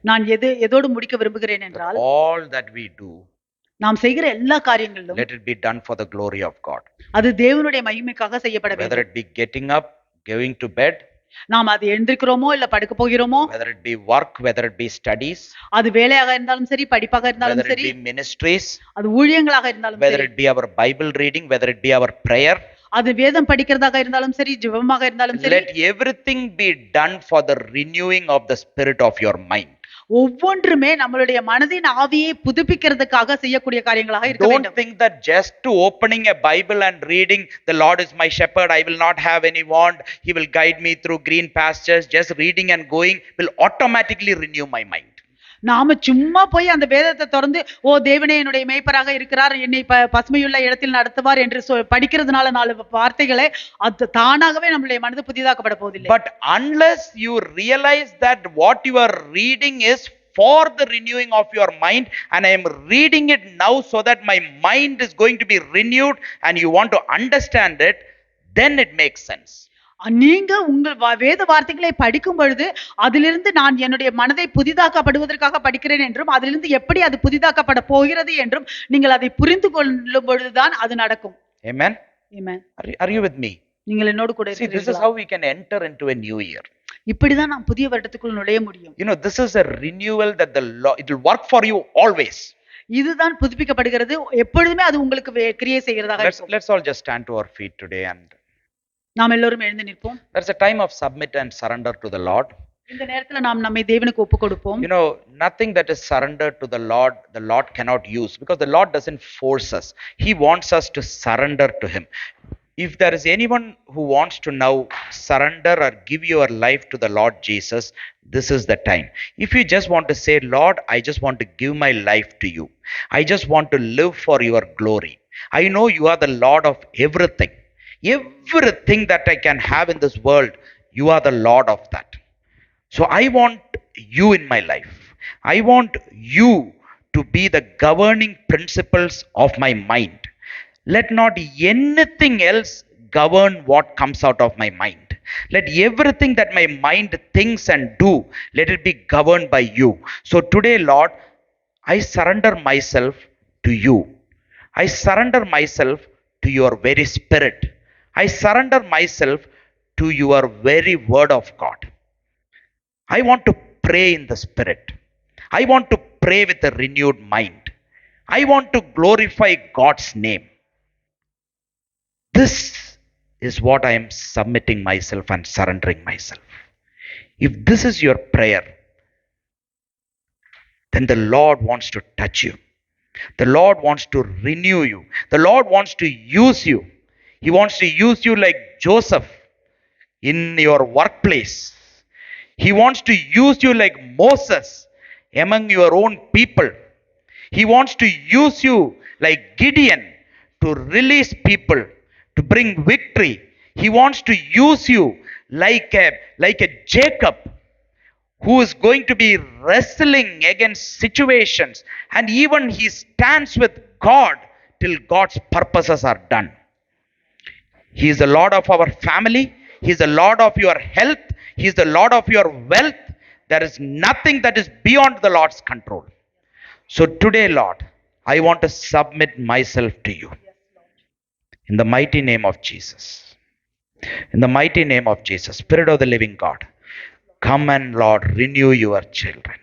நான் எதோடு முடிக்க விரும்புகிறேன் என்றால், all that we do, நாம் செய்கிற எல்லா காரியங்களிலும், let it be done for the glory of God. அது தேவனுடைய மகிமைக்காக செய்யப்பட வேண்டும். Whether it be getting up, going to bed, நாம் அது எழுந்திருக்கிறோமோ இல்ல படுக்க போகிறோமோ, whether it be work, whether it be studies, அது வேலையாக இருந்தாலும் சரி, படிப்பாக இருந்தாலும் சரி, whether it be ministries, அது ஊழியங்களாக இருந்தாலும் சரி, whether it be our Bible reading, whether it be our prayer, அது வேதம் படிக்கிறதாக இருந்தாலும் சரி, ஜெபமாக இருந்தாலும் சரி, let everything be done for the renewing of the spirit of your mind. ஒவ்வொன்றுமே நம்மளுடைய மனதின் ஆவியை புதுப்பிக்கிறதுக்காக செய்யக்கூடிய காரியங்களாக இருக்க Don't வேண்டும். think that just to opening a Bible and reading, the Lord is my shepherd, I will not have any want, He will guide me through green pastures, just reading and going will automatically renew my mind. நாம சும்மா போய் அந்த வேதத்தை திறந்து, ஓ தேவனே என்னுடைய மேய்ப்பராக இருக்கிறார், என்னை பசுமையுள்ள இடத்தில் நடத்துவார் என்று படிக்கிறதுனால 4 வார்த்தைகளை அது தானாகவே நம்மளுடைய மனது புதிதாக்கப்பட போவதில்லை. But unless you realize that what you are reading is for the renewing of your mind, and I am reading it now so that my mind is going to be renewed and you want to understand it, then it makes sense. நீங்க உங்கள் வேத வார்த்தைகளை படிக்கும் பொழுது அதிலிருந்து நான் என்னுடைய மனதை புதிதாக்கப்படுவதற்காக படிக்கிறேன் என்றும் அதிலிருந்து எப்படி அது புதிதாக்கப்பட போகிறது என்றும் நீங்கள் அதை புரிந்து கொள்ளும் பொழுதுதான் அது நடக்கும். Amen. Amen. Are you with me? நீங்கள் என்னோடு கூட See, this is இருக்கிறீர்களா? how we can enter into a new year. இப்படிதான் நாம் புதிய வருடத்துக்குள் நுழைய முடியும். You know, this is a renewal that it will work for you always. இதுதான் புதுப்பிக்கப்படுகிறது, எப்பொழுதுமே அது உங்களுக்கு கிரியை செய்கிறதாக இருக்கும். Let's all just stand to our feet today, and நாம் எல்லோரும் எழுந்து நிற்போம். there's a time of submit and surrender to the Lord. இந்த நேரத்துல நாம் நம்மை தேவனுக்கு ஒப்பு கொடுப்போம். You know, nothing that is surrendered to the Lord cannot use, because the Lord doesn't force us. He wants us to surrender to Him. If there is anyone who wants to now surrender or give your life to the Lord Jesus, this is the time. If you just want to say, Lord, I just want to give my life to you, I just want to live for your glory, I know you are the Lord of everything. Everything that I can have in this world, you are the Lord of that. So I want you in my life. I want you to be the governing principles of my mind. Let not anything else govern what comes out of my mind. Let everything that my mind thinks and do, let it be governed by you. So today, Lord, I surrender myself to you. I surrender myself to your very spirit. I surrender myself to your very word of God. I want to pray in the spirit. I want to pray with a renewed mind. I want to glorify God's name. This is what I am submitting myself and surrendering myself. If this is your prayer, then the Lord wants to touch you. The Lord wants to renew you. The Lord wants to use you. He wants to use you like Joseph in your workplace. He wants to use you like Moses among your own people. He wants to use you like Gideon to release people, to bring victory. He wants to use you like a Jacob who is going to be wrestling against situations, and even he stands with God till God's purposes are done. He is the Lord of our family. He is the Lord of your health. He is the Lord of your wealth. There is nothing that is beyond the Lord's control. So today, Lord, I want to submit myself to you. In the mighty name of Jesus. In the mighty name of Jesus. Spirit of the living God, come and, Lord, renew your children.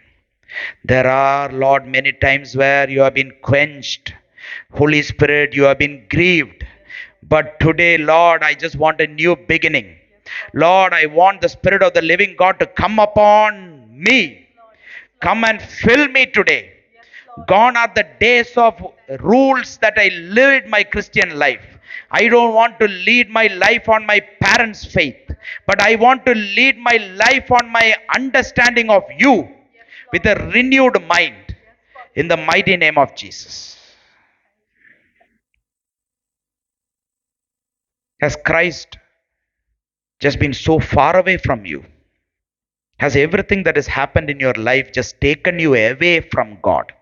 There are, Lord, many times where you have been quenched. Holy Spirit, you have been grieved. But today, Lord, I just want a new beginning. Lord, I want the Spirit of the living God to come upon me. Come and fill me today. Gone are the days of rules that I lived my Christian life. I don't want to lead my life on my parents' faith, but I want to lead my life on my understanding of you with a renewed mind. In the mighty name of Jesus. Has Christ just been so far away from you? Has everything that has happened in your life just taken you away from God?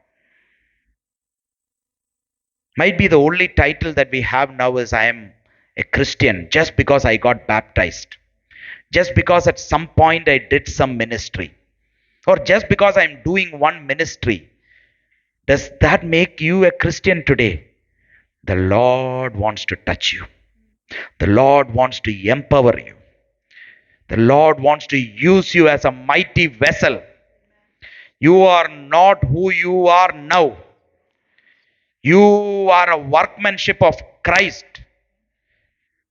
Might be the only title that we have now is I am a Christian just because I got baptized, just because at some point I did some ministry, or just because I am doing one ministry. Does that make you a Christian today? The Lord wants to touch you. The Lord wants to empower you. The Lord wants to use you as a mighty vessel. You are not who you are now. You are a workmanship of Christ,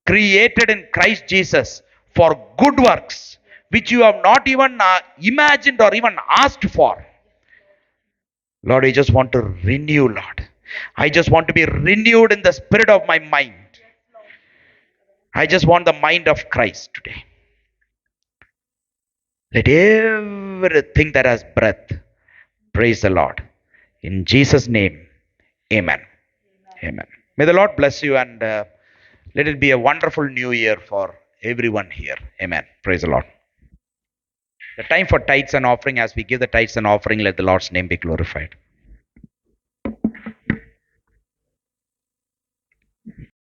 created in Christ Jesus for good works, which you have not even imagined or even asked for. Lord, I just want to renew, Lord. I just want to be renewed in the spirit of my mind. I just want the mind of Christ today. Let everything that has breath praise the Lord. In Jesus' name, amen. Amen. May the Lord bless you and let it be a wonderful new year for everyone here. Amen. Praise the Lord. The time for tithes and offering, as we give the tithes and offering, let the Lord's name be glorified.